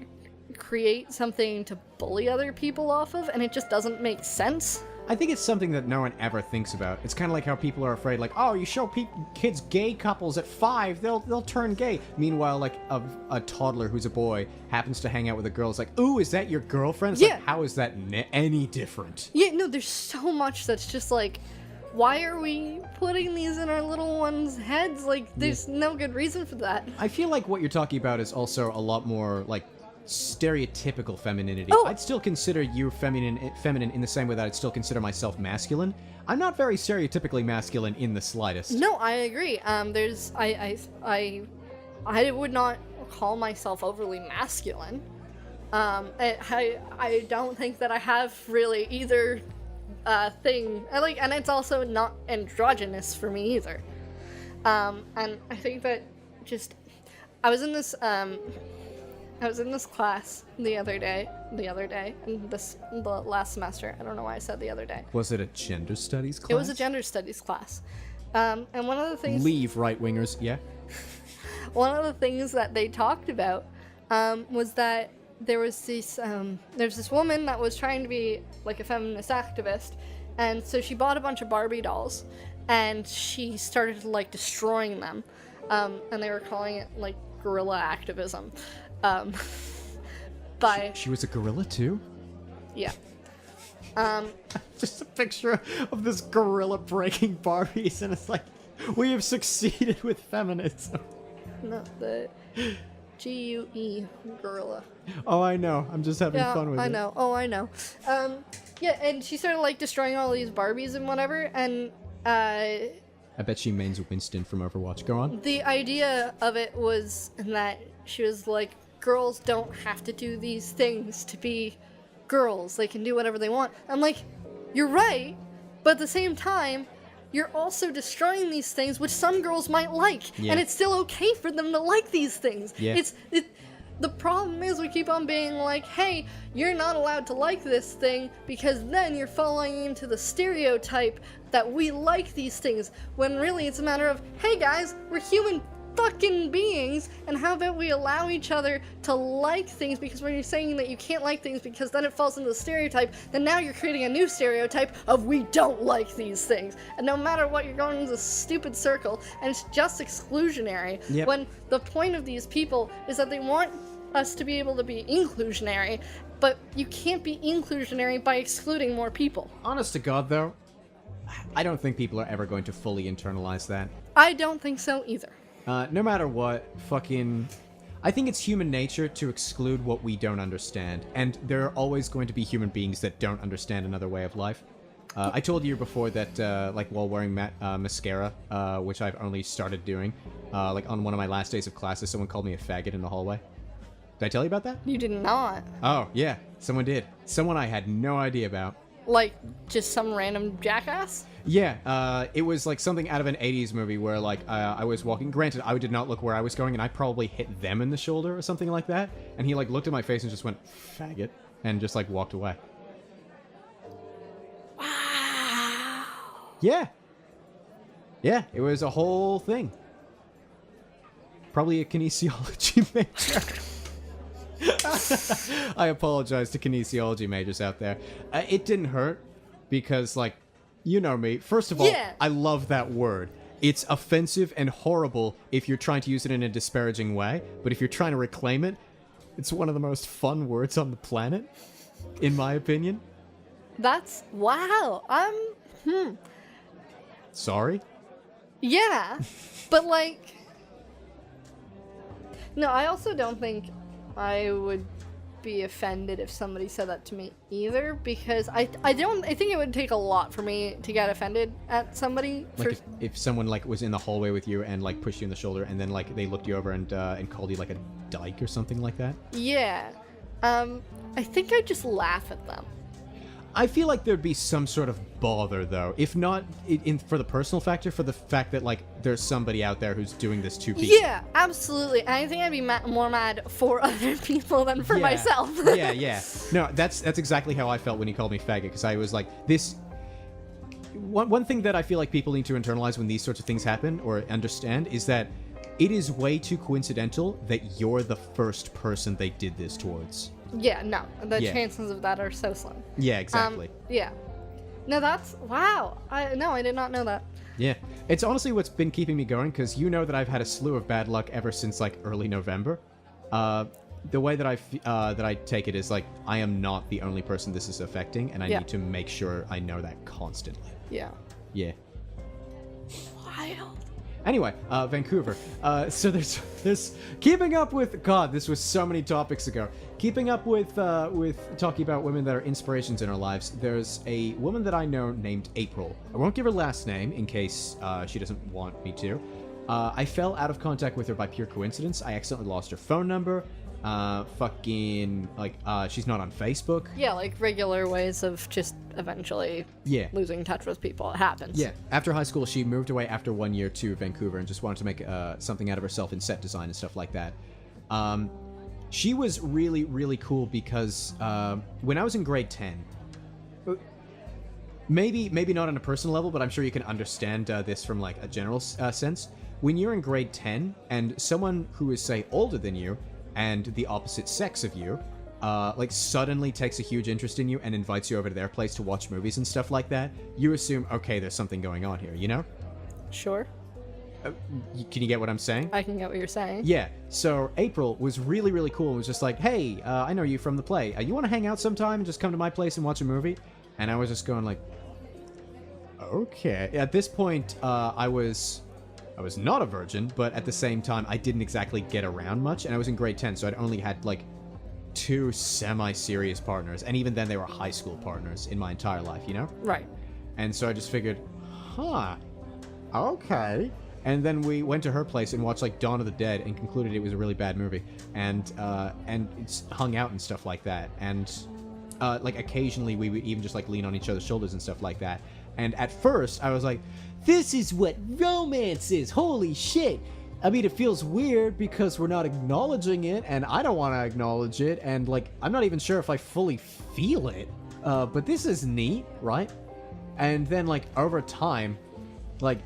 [SPEAKER 4] create something to bully other people off of, and it just doesn't make sense.
[SPEAKER 3] I think it's something that no one ever thinks about. It's kind of like how people are afraid, like, oh, you show kids gay couples at 5, they'll turn gay. Meanwhile, like, a toddler who's a boy happens to hang out with a girl. It's like, ooh, is that your girlfriend? It's like, how is that any different?
[SPEAKER 4] Yeah, no, there's so much that's just like, why are we putting these in our little ones' heads? Like, there's no good reason for that.
[SPEAKER 3] I feel like what you're talking about is also a lot more, like, stereotypical femininity.
[SPEAKER 4] Oh.
[SPEAKER 3] I'd still consider you feminine in the same way that I'd still consider myself masculine. I'm not very stereotypically masculine in the slightest.
[SPEAKER 4] No, I agree. I would not call myself overly masculine. I don't think that I have really either thing. And it's also not androgynous for me either. And I think that just, I was in this class the other day, and the last semester. I don't know why I said the other day.
[SPEAKER 3] Was it a gender studies class?
[SPEAKER 4] It was a gender studies claess. And one of the things...
[SPEAKER 3] Leave, right-wingers, yeah?
[SPEAKER 4] One of the things that they talked about was that there's this woman that was trying to be like a feminist activist, and so she bought a bunch of Barbie dolls, and she started like destroying them, and they were calling it like guerrilla activism.
[SPEAKER 3] She was a gorilla too?
[SPEAKER 4] Yeah.
[SPEAKER 3] Just a picture of this gorilla breaking Barbies, and it's like, we have succeeded with feminism.
[SPEAKER 4] No, the GUE, gorilla.
[SPEAKER 3] Oh, I know. I'm just having fun with it.
[SPEAKER 4] I know. Oh, I know. Yeah, and she started like destroying all these Barbies and whatever, and
[SPEAKER 3] I bet she mains Winston from Overwatch. Go on.
[SPEAKER 4] The idea of it was that she was like, girls don't have to do these things to be girls. They can do whatever they want. I'm like, you're right, but at the same time, you're also destroying these things which some girls might like, and it's still okay for them to like these things.
[SPEAKER 3] Yeah.
[SPEAKER 4] The problem is we keep on being like, hey, you're not allowed to like this thing because then you're falling into the stereotype that we like these things, when really it's a matter of, hey guys, we're human fucking beings, and how about we allow each other to like things, because when you're saying that you can't like things because then it falls into the stereotype, then now you're creating a new stereotype of we don't like these things. And no matter what, you're going into this stupid circle, and it's just exclusionary.
[SPEAKER 3] Yep.
[SPEAKER 4] When the point of these people is that they want us to be able to be inclusionary, but you can't be inclusionary by excluding more people.
[SPEAKER 3] Honest to God, though, I don't think people are ever going to fully internalize that.
[SPEAKER 4] I don't think so either.
[SPEAKER 3] No matter what, I think it's human nature to exclude what we don't understand, and there are always going to be human beings that don't understand another way of life. I told you before that, like, while wearing mascara, which I've only started doing, like, on one of my last days of classes, someone called me a faggot in the hallway. Did I tell you about that?
[SPEAKER 4] You did not.
[SPEAKER 3] Oh, yeah, someone did. Someone I had no idea about.
[SPEAKER 4] Like, just some random jackass?
[SPEAKER 3] Yeah, it was like something out of an 80s movie where, like, I was walking. Granted, I did not look where I was going, and I probably hit them in the shoulder or something like that. And he, like, looked at my face and just went, faggot, and just, like, walked away.
[SPEAKER 4] Wow.
[SPEAKER 3] Yeah. Yeah, it was a whole thing. Probably a kinesiology major. I apologize to kinesiology majors out there. It didn't hurt because, like, you know me. First of all,
[SPEAKER 4] Yeah.
[SPEAKER 3] I love that word. It's offensive and horrible if you're trying to use it in a disparaging way, but if you're trying to reclaim it, it's one of the most fun words on the planet, in my opinion.
[SPEAKER 4] That's, wow.
[SPEAKER 3] Sorry?
[SPEAKER 4] Yeah. But, like, no, I also don't think I would be offended if somebody said that to me either, because I think it would take a lot for me to get offended at somebody.
[SPEAKER 3] Like if someone, like, was in the hallway with you and, like, pushed you in the shoulder and then, like, they looked you over and called you, like, a dyke or something like that.
[SPEAKER 4] Yeah. I think I'd just laugh at them.
[SPEAKER 3] I feel like there'd be some sort of bother, though. If not for the personal factor, for the fact that, like, there's somebody out there who's doing this to people.
[SPEAKER 4] Yeah, absolutely. And I think I'd be more mad for other people than for
[SPEAKER 3] Yeah.
[SPEAKER 4] myself.
[SPEAKER 3] Yeah. No, that's exactly how I felt when he called me faggot, because I was like, this... One thing that I feel like people need to internalize when these sorts of things happen, or understand, is that it is way too coincidental that you're the first person they did this towards.
[SPEAKER 4] Yeah, no. The
[SPEAKER 3] Yeah.
[SPEAKER 4] chances of that are so slim.
[SPEAKER 3] Yeah, exactly.
[SPEAKER 4] Yeah. No, that's... Wow. I did not know that.
[SPEAKER 3] Yeah. It's honestly what's been keeping me going, because you know that I've had a slew of bad luck ever since, like, early November. The way that I take it is, like, I am not the only person this is affecting, and I
[SPEAKER 4] Yeah.
[SPEAKER 3] need to make sure I know that constantly.
[SPEAKER 4] Yeah.
[SPEAKER 3] Yeah.
[SPEAKER 4] Wild.
[SPEAKER 3] Anyway, Vancouver. So there's keeping up with... God, this was so many topics ago. Keeping up with talking about women that are inspirations in our lives. There's a woman that I know named April. I won't give her last name in case she doesn't want me to. I fell out of contact with her by pure coincidence. I accidentally lost her phone number. She's not on Facebook.
[SPEAKER 4] Yeah, like regular ways of just eventually losing touch with people. It happens.
[SPEAKER 3] Yeah. After high school, she moved away after 1 year to Vancouver and just wanted to make something out of herself in set design and stuff like that. She was really, really cool because when I was in grade 10, maybe not on a personal level, but I'm sure you can understand this from, like, a general sense. When you're in grade 10 and someone who is, say, older than you and the opposite sex of you, like, suddenly takes a huge interest in you and invites you over to their place to watch movies and stuff like that, you assume, okay, there's something going on here, you know?
[SPEAKER 4] Sure.
[SPEAKER 3] Can you get what I'm saying?
[SPEAKER 4] I can get what you're saying.
[SPEAKER 3] Yeah, so April was really, really cool and was just like, hey, I know you from the play. You want to hang out sometime and just come to my place and watch a movie? And I was just going like, okay. At this point, I was not a virgin, but at the same time, I didn't exactly get around much, and I was in grade 10, so I'd only had, like, 2 semi-serious partners, and even then they were high school partners in my entire life, you know?
[SPEAKER 4] Right.
[SPEAKER 3] And so I just figured, okay. And then we went to her place and watched, like, Dawn of the Dead and concluded it was a really bad movie, and it's hung out and stuff like that, and, like, occasionally we would even just, like, lean on each other's shoulders and stuff like that. And at first, I was like, this is what romance is, holy shit! I mean, it feels weird because we're not acknowledging it, and I don't want to acknowledge it, and, like, I'm not even sure if I fully feel it. But this is neat, right? And then, like, over time, like,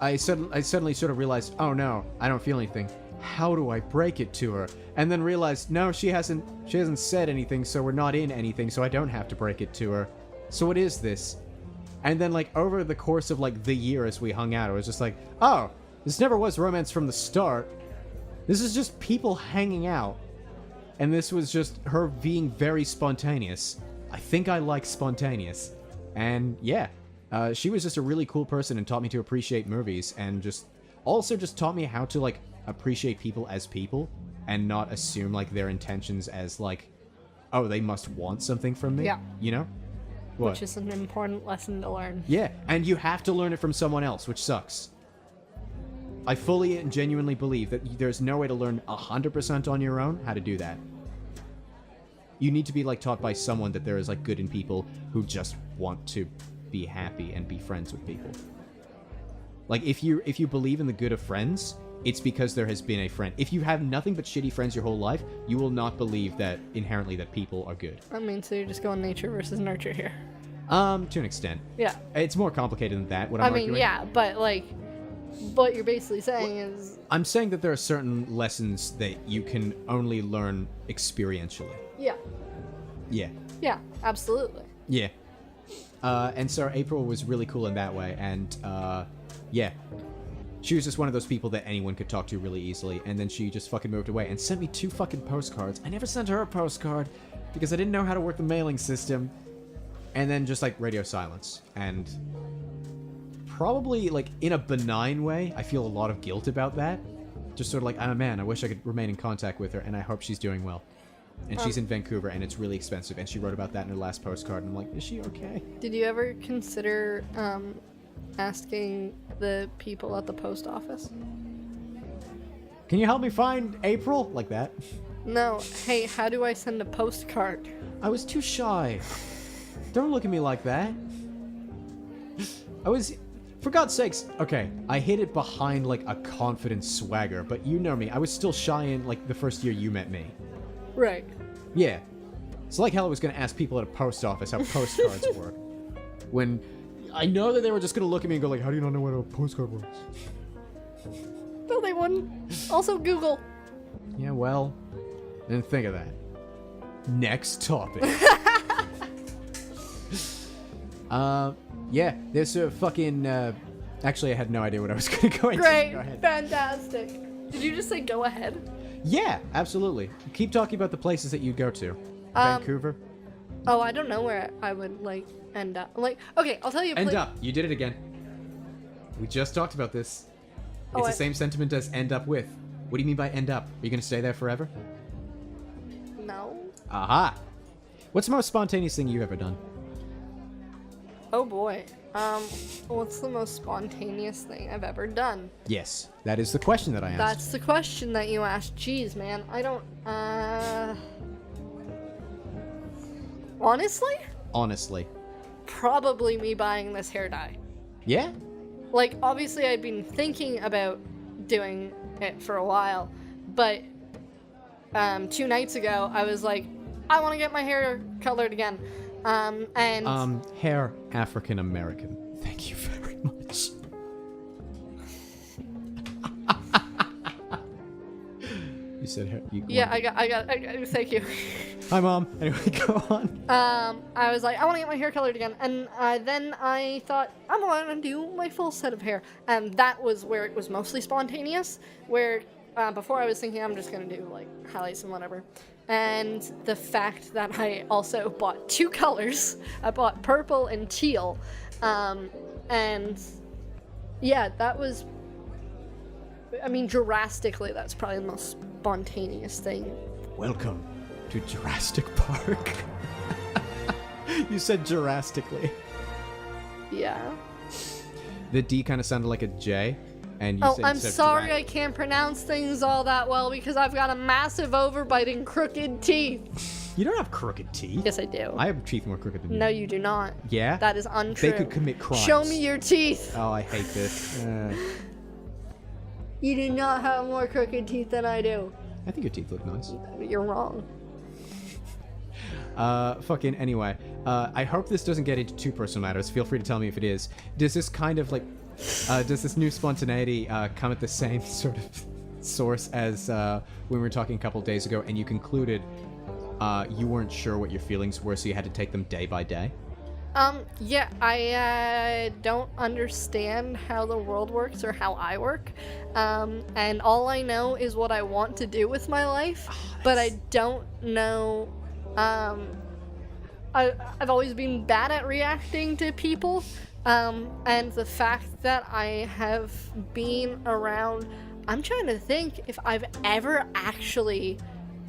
[SPEAKER 3] I suddenly sort of realized, oh no, I don't feel anything. How do I break it to her? And then realized, no, she hasn't said anything, so we're not in anything, so I don't have to break it to her. So what is this? And then, like, over the course of, like, the year as we hung out, it was just like, oh, this never was romance from the start. This is just people hanging out. And this was just her being very spontaneous. I think I like spontaneous. And, yeah. She was just a really cool person and taught me to appreciate movies, and just taught me how to, like, appreciate people as people and not assume, like, their intentions as, like, oh, they must want something from me.
[SPEAKER 4] Yeah.
[SPEAKER 3] You know? What?
[SPEAKER 4] Which is an important lesson to learn.
[SPEAKER 3] Yeah, and you have to learn it from someone else, which sucks. I fully and genuinely believe that there's no way to learn 100% on your own how to do that. You need to be, like, taught by someone that there is, like, good in people who just want to be happy and be friends with people. Like, if you believe in the good of friends, it's because there has been a friend. If you have nothing but shitty friends your whole life, you will not believe that inherently that people are good.
[SPEAKER 4] I mean, so you're just going nature versus nurture here.
[SPEAKER 3] To an extent.
[SPEAKER 4] Yeah.
[SPEAKER 3] It's more complicated than that, what I'm arguing.
[SPEAKER 4] Yeah, but, like, what you're basically saying is...
[SPEAKER 3] I'm saying that there are certain lessons that you can only learn experientially.
[SPEAKER 4] Yeah.
[SPEAKER 3] Yeah.
[SPEAKER 4] Yeah, absolutely.
[SPEAKER 3] Yeah. And so April was really cool in that way, and, yeah. She was just one of those people that anyone could talk to really easily, and then she just fucking moved away and sent me 2 fucking postcards. I never sent her a postcard, because I didn't know how to work the mailing system, and then just, like, radio silence. And probably, like, in a benign way, I feel a lot of guilt about that. Just sort of like, oh man, I wish I could remain in contact with her, and I hope she's doing well. And she's in Vancouver, and it's really expensive, and she wrote about that in her last postcard, and I'm like, is she okay?
[SPEAKER 4] Did you ever consider, asking the people at the post office?
[SPEAKER 3] Can you help me find April? Like that.
[SPEAKER 4] No. Hey, how do I send a postcard?
[SPEAKER 3] I was too shy. Don't look at me like that. For God's sakes, okay, I hid it behind, like, a confident swagger, but you know me, I was still shy in, like, the first year you met me.
[SPEAKER 4] Right.
[SPEAKER 3] Yeah. It's like hell I was gonna ask people at a post office how postcards work. When I know that they were just gonna look at me and go like, how do you not know what a postcard works?
[SPEAKER 4] No, they wouldn't. Also, Google.
[SPEAKER 3] Yeah, well, didn't think of that. Next topic. Yeah, there's a fucking, actually I had no idea what I was gonna go into.
[SPEAKER 4] Great.
[SPEAKER 3] Go ahead.
[SPEAKER 4] Fantastic. Did you just say go ahead?
[SPEAKER 3] Yeah, absolutely. Keep talking about the places that you go to. Vancouver?
[SPEAKER 4] Oh, I don't know where I would, like, end up. Like, okay, I'll tell you.
[SPEAKER 3] End up. You did it again. We just talked about this. It's the same sentiment as end up with. What do you mean by end up? Are you going to stay there forever?
[SPEAKER 4] No.
[SPEAKER 3] Aha! What's the most spontaneous thing you've ever done?
[SPEAKER 4] Oh boy. What's the most spontaneous thing I've ever done?
[SPEAKER 3] Yes, that is the question that I asked.
[SPEAKER 4] That's the question that you asked. Jeez, man. I don't, honestly?
[SPEAKER 3] Honestly.
[SPEAKER 4] Probably me buying this hair dye.
[SPEAKER 3] Yeah?
[SPEAKER 4] Like, obviously I'd been thinking about doing it for a while, but 2 nights ago I was like, I want to get my hair colored again.
[SPEAKER 3] Hair African American. Thank you very much. You said hair.
[SPEAKER 4] I got. Thank you.
[SPEAKER 3] Hi, Mom. Anyway, go on.
[SPEAKER 4] I was like, I want to get my hair colored again, and then I thought I'm going to do my full set of hair, and that was where it was mostly spontaneous. Where before I was thinking I'm just gonna do like highlights and whatever. And the fact that I also bought 2 colors, I bought purple and teal, and yeah, that was, I mean, drastically, that's probably the most spontaneous thing.
[SPEAKER 3] Welcome to Jurassic Park. You said Jurassically.
[SPEAKER 4] Yeah.
[SPEAKER 3] The D kind of sounded like a J. And you said
[SPEAKER 4] I'm sorry I can't pronounce things all that well because I've got a massive overbiting crooked teeth.
[SPEAKER 3] You don't have crooked teeth.
[SPEAKER 4] Yes, I do.
[SPEAKER 3] I have teeth more crooked than you.
[SPEAKER 4] No, you do not.
[SPEAKER 3] Yeah?
[SPEAKER 4] That is untrue.
[SPEAKER 3] They could commit crimes.
[SPEAKER 4] Show me your teeth.
[SPEAKER 3] Oh, I hate this.
[SPEAKER 4] You do not have more crooked teeth than I do.
[SPEAKER 3] I think your teeth look nice.
[SPEAKER 4] You're wrong.
[SPEAKER 3] Fucking anyway. I hope this doesn't get into too personal matters. Feel free to tell me if it is. Does this kind of like, does this new spontaneity come at the same sort of source as when we were talking a couple days ago, and you concluded you weren't sure what your feelings were, so you had to take them day by day?
[SPEAKER 4] Yeah, I don't understand how the world works or how I work. And all I know is what I want to do with my life, but I don't know. I've always been bad at reacting to people, and the fact that I have been around, I'm trying to think if I've ever actually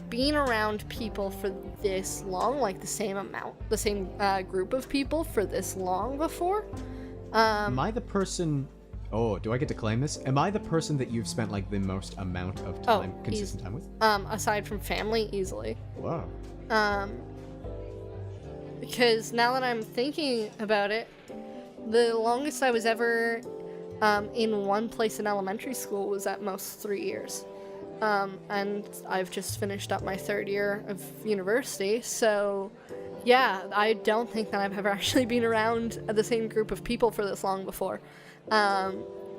[SPEAKER 4] been around people for this long, like the same group of people for this long before.
[SPEAKER 3] Am I the person... Oh, do I get to claim this? Am I the person that you've spent, like, the most amount of time, consistent time with?
[SPEAKER 4] Aside from family, easily.
[SPEAKER 3] Wow.
[SPEAKER 4] Because now that I'm thinking about it, the longest I was ever in one place in elementary school was at most 3 years. And I've just finished up my 3rd year of university, so yeah, I don't think that I've ever actually been around the same group of people for this long before.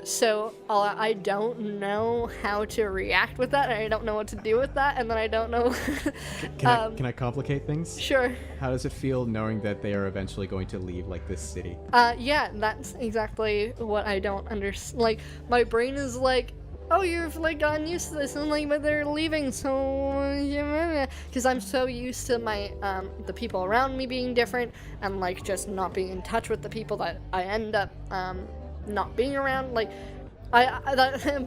[SPEAKER 4] So I don't know how to react with that, and I don't know what to do with that, and then I don't know...
[SPEAKER 3] Can I complicate things?
[SPEAKER 4] Sure.
[SPEAKER 3] How does it feel knowing that they are eventually going to leave, like, this city?
[SPEAKER 4] Yeah, that's exactly what I don't understand. Like, my brain is like, oh, you've, like, gotten used to this, and, like, but they're leaving, so... Because I'm so used to my, the people around me being different, and, like, just not being in touch with the people that I end up, not being around. Like, that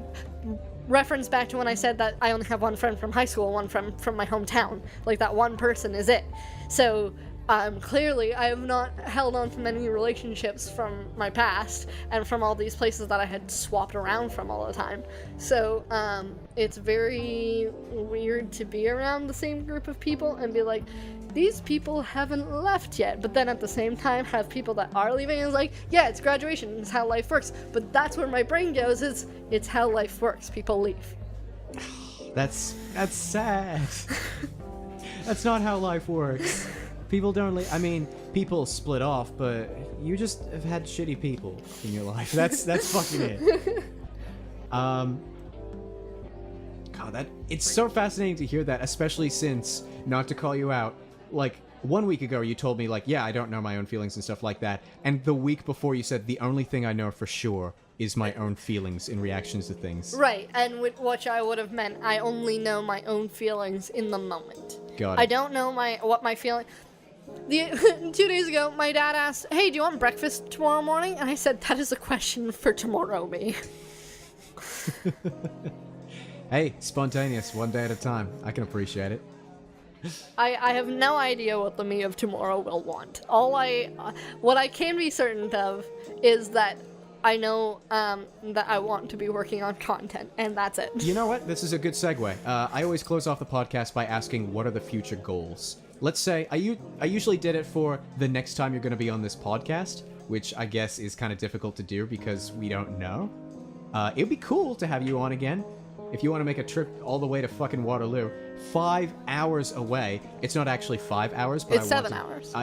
[SPEAKER 4] reference back to when I said that I only have one friend from high school, one from my hometown. Like, that one person is it. So, clearly I have not held on to many relationships from my past and from all these places that I had swapped around from all the time. So, it's very weird to be around the same group of people and be like, these people haven't left yet, but then at the same time have people that are leaving, and it's like, yeah, it's graduation, it's how life works. But that's where my brain goes, it's how life works, people leave.
[SPEAKER 3] That's sad. That's not how life works. People don't leave. I mean, people split off, but you just have had shitty people in your life. That's fucking it. God, it's so fascinating to hear that, especially since, not to call you out, like, 1 week ago you told me, like, yeah, I don't know my own feelings and stuff like that, and the week before you said, the only thing I know for sure is my own feelings in reactions to things.
[SPEAKER 4] Right, and with which I would have meant I only know my own feelings in the moment.
[SPEAKER 3] Got it.
[SPEAKER 4] I don't know what my feeling... 2 days ago, my dad asked, hey, do you want breakfast tomorrow morning? And I said, that is a question for tomorrow me.
[SPEAKER 3] Hey, spontaneous, one day at a time. I can appreciate it.
[SPEAKER 4] I have no idea what the me of tomorrow will want. What I can be certain of is that I know that I want to be working on content, and that's it.
[SPEAKER 3] You know what? This is a good segue. I always close off the podcast by asking, what are the future goals? Let's say, I usually did it for the next time you're going to be on this podcast, which I guess is kind of difficult to do because we don't know. It'd be cool to have you on again. If you want to make a trip all the way to fucking Waterloo, 5 hours away. It's not actually 5 hours, but
[SPEAKER 4] it's 7 hours.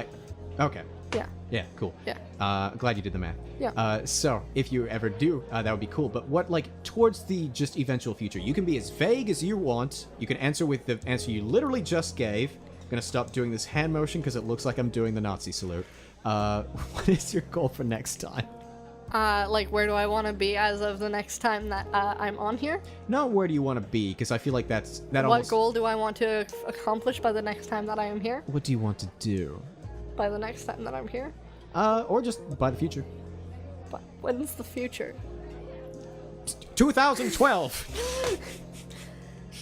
[SPEAKER 3] Okay.
[SPEAKER 4] Yeah.
[SPEAKER 3] Yeah, cool.
[SPEAKER 4] Yeah.
[SPEAKER 3] Glad you did the math.
[SPEAKER 4] Yeah.
[SPEAKER 3] So, if you ever do, that would be cool. But what, like, towards the just eventual future, you can be as vague as you want. You can answer with the answer you literally just gave. I'm gonna stop doing this hand motion because it looks like I'm doing the Nazi salute. What is your goal for next time?
[SPEAKER 4] Like, where do I want to be as of the next time that I'm on here?
[SPEAKER 3] Not where do you want to be, because I feel like that
[SPEAKER 4] what
[SPEAKER 3] almost...
[SPEAKER 4] goal do I want to accomplish by the next time that I am here?
[SPEAKER 3] What do you want to do?
[SPEAKER 4] By the next time that I'm here?
[SPEAKER 3] Or just by the future.
[SPEAKER 4] But when's the future?
[SPEAKER 3] 2012!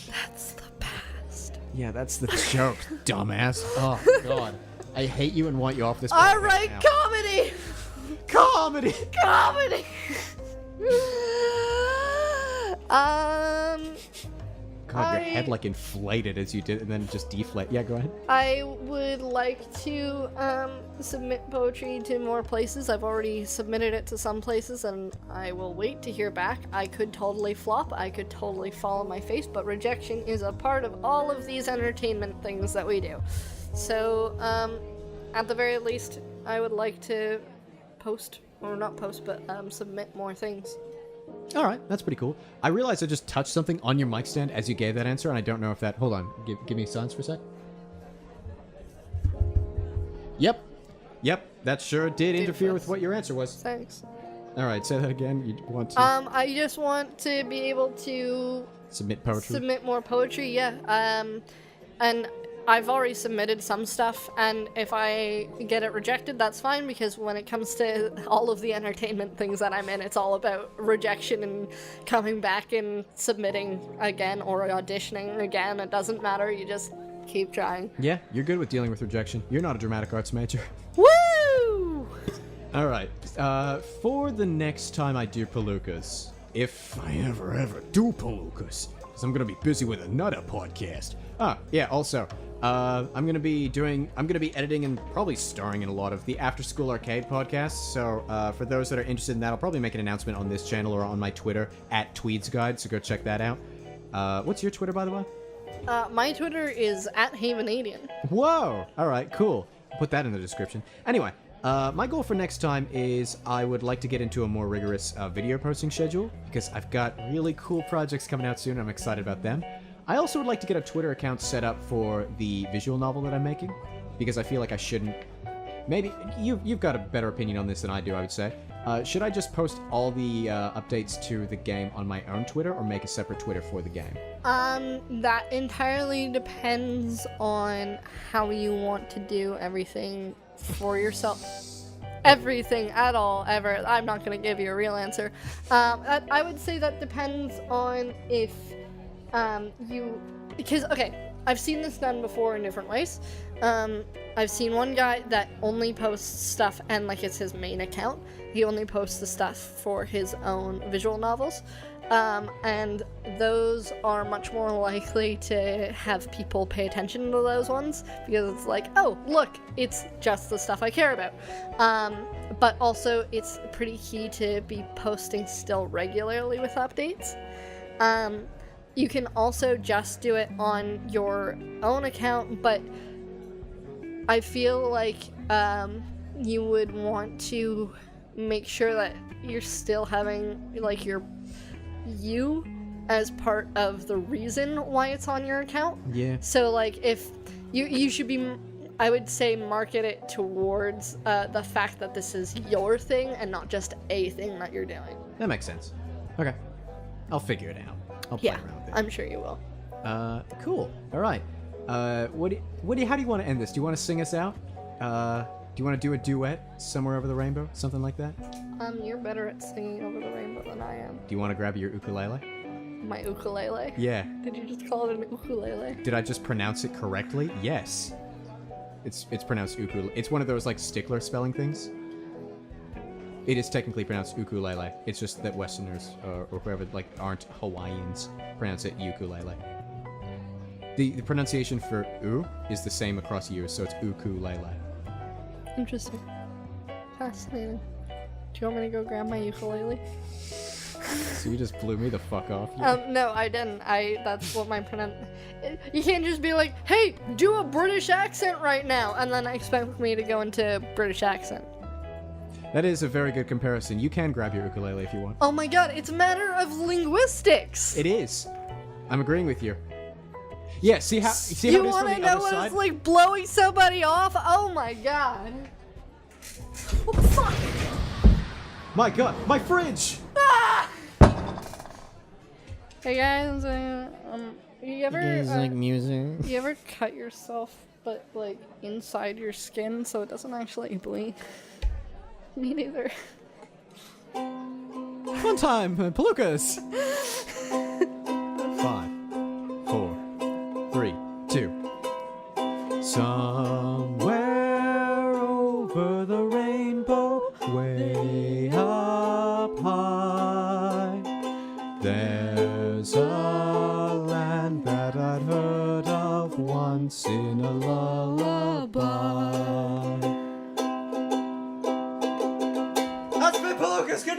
[SPEAKER 4] That's the past.
[SPEAKER 3] Yeah, that's the joke, dumbass. Oh, God. I hate you and want you off this podcast.
[SPEAKER 4] Alright, comedy!
[SPEAKER 3] Comedy!
[SPEAKER 4] Comedy!
[SPEAKER 3] God, your head like inflated as you did, and then just deflate. Yeah, go ahead.
[SPEAKER 4] I would like to submit poetry to more places. I've already submitted it to some places, and I will wait to hear back. I could totally flop. I could totally fall on my face, but rejection is a part of all of these entertainment things that we do. So, at the very least, I would like to post, or not post, but submit more things.
[SPEAKER 3] All right, that's pretty cool. I realized I just touched something on your mic stand as you gave that answer, and I don't know if that... Hold on, give me silence for a sec. Yep, that sure did interfere with what your answer was.
[SPEAKER 4] Thanks.
[SPEAKER 3] All right, say that again. You want to...
[SPEAKER 4] I just want to be able to...
[SPEAKER 3] Submit poetry?
[SPEAKER 4] Submit more poetry, yeah. And I've already submitted some stuff, and if I get it rejected, that's fine, because when it comes to all of the entertainment things that I'm in, it's all about rejection and coming back and submitting again or auditioning again. It doesn't matter, you just keep trying.
[SPEAKER 3] Yeah, you're good with dealing with rejection. You're not a dramatic arts major.
[SPEAKER 4] Woo!
[SPEAKER 3] All right, for the next time I do Palookas, if I ever do Palookas, because I'm going to be busy with another podcast. Yeah, also... I'm gonna be editing and probably starring in a lot of the After School Arcade podcasts. So for those that are interested in that, I'll probably make an announcement on this channel or on my Twitter at Tweed's Guide. So go check that out. What's your Twitter, by the way?
[SPEAKER 4] My Twitter is @Havenadian.
[SPEAKER 3] Whoa! All right, cool. I'll put that in the description. Anyway, my goal for next time is I would like to get into a more rigorous video posting schedule because I've got really cool projects coming out soon. I'm excited about them. I also would like to get a Twitter account set up for the visual novel that I'm making, because I feel like I shouldn't... Maybe you've got a better opinion on this than I do, I would say. Should I just post all the updates to the game on my own Twitter, or make a separate Twitter for the game?
[SPEAKER 4] That entirely depends on how you want to do everything for yourself. Everything at all, ever. I'm not going to give you a real answer. I would say that depends on if... because, okay, I've seen this done before in different ways. I've seen one guy that only posts stuff, and like it's his main account. He only posts the stuff for his own visual novels. And those are much more likely to have people pay attention to those ones, because it's like, oh, look, it's just the stuff I care about. But also, it's pretty key to be posting still regularly with updates. You can also just do it on your own account, but I feel like you would want to make sure that you're still having like you as part of the reason why it's on your account.
[SPEAKER 3] Yeah.
[SPEAKER 4] So like if you should be, I would say, market it towards the fact that this is your thing and not just a thing that you're doing.
[SPEAKER 3] That makes sense. Okay. I'll figure it out. I'll play around with it.
[SPEAKER 4] I'm sure you will.
[SPEAKER 3] Cool. All right. How do you want to end this? Do you want to sing us out? Do you want to do a duet, Somewhere Over the Rainbow? Something like that?
[SPEAKER 4] You're better at singing Over the Rainbow than I am.
[SPEAKER 3] Do you want to grab your ukulele?
[SPEAKER 4] My ukulele?
[SPEAKER 3] Yeah.
[SPEAKER 4] Did you just call it an ukulele?
[SPEAKER 3] Did I just pronounce it correctly? Yes. It's pronounced ukulele. It's one of those like stickler spelling things. It is technically pronounced ukulele. It's just that Westerners or whoever like aren't Hawaiians pronounce it ukulele. The pronunciation for u is the same across years, so it's ukulele.
[SPEAKER 4] Interesting. Fascinating. Do you want me to go grab my ukulele?
[SPEAKER 3] So you just blew me the fuck off.
[SPEAKER 4] No, I didn't. That's what my You can't just be like, hey, do a British accent right now, and then expect me to go into British accent.
[SPEAKER 3] That is a very good comparison. You can grab your ukulele if you want.
[SPEAKER 4] Oh my god, it's a matter of linguistics!
[SPEAKER 3] It is. I'm agreeing with you. Yeah, see how
[SPEAKER 4] you
[SPEAKER 3] it is from the other side?
[SPEAKER 4] wanna know what it's like blowing somebody off? Oh my god. What the fuck?
[SPEAKER 3] My god, my fridge!
[SPEAKER 4] Ah! Hey guys, you ever
[SPEAKER 3] like music?
[SPEAKER 4] You ever cut yourself, but like inside your skin, so it doesn't actually bleed? Me neither.
[SPEAKER 3] Fun time, Palookas! 5, 4, 3, 2. Somewhere over the rainbow, way up high, there's a land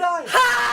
[SPEAKER 7] night.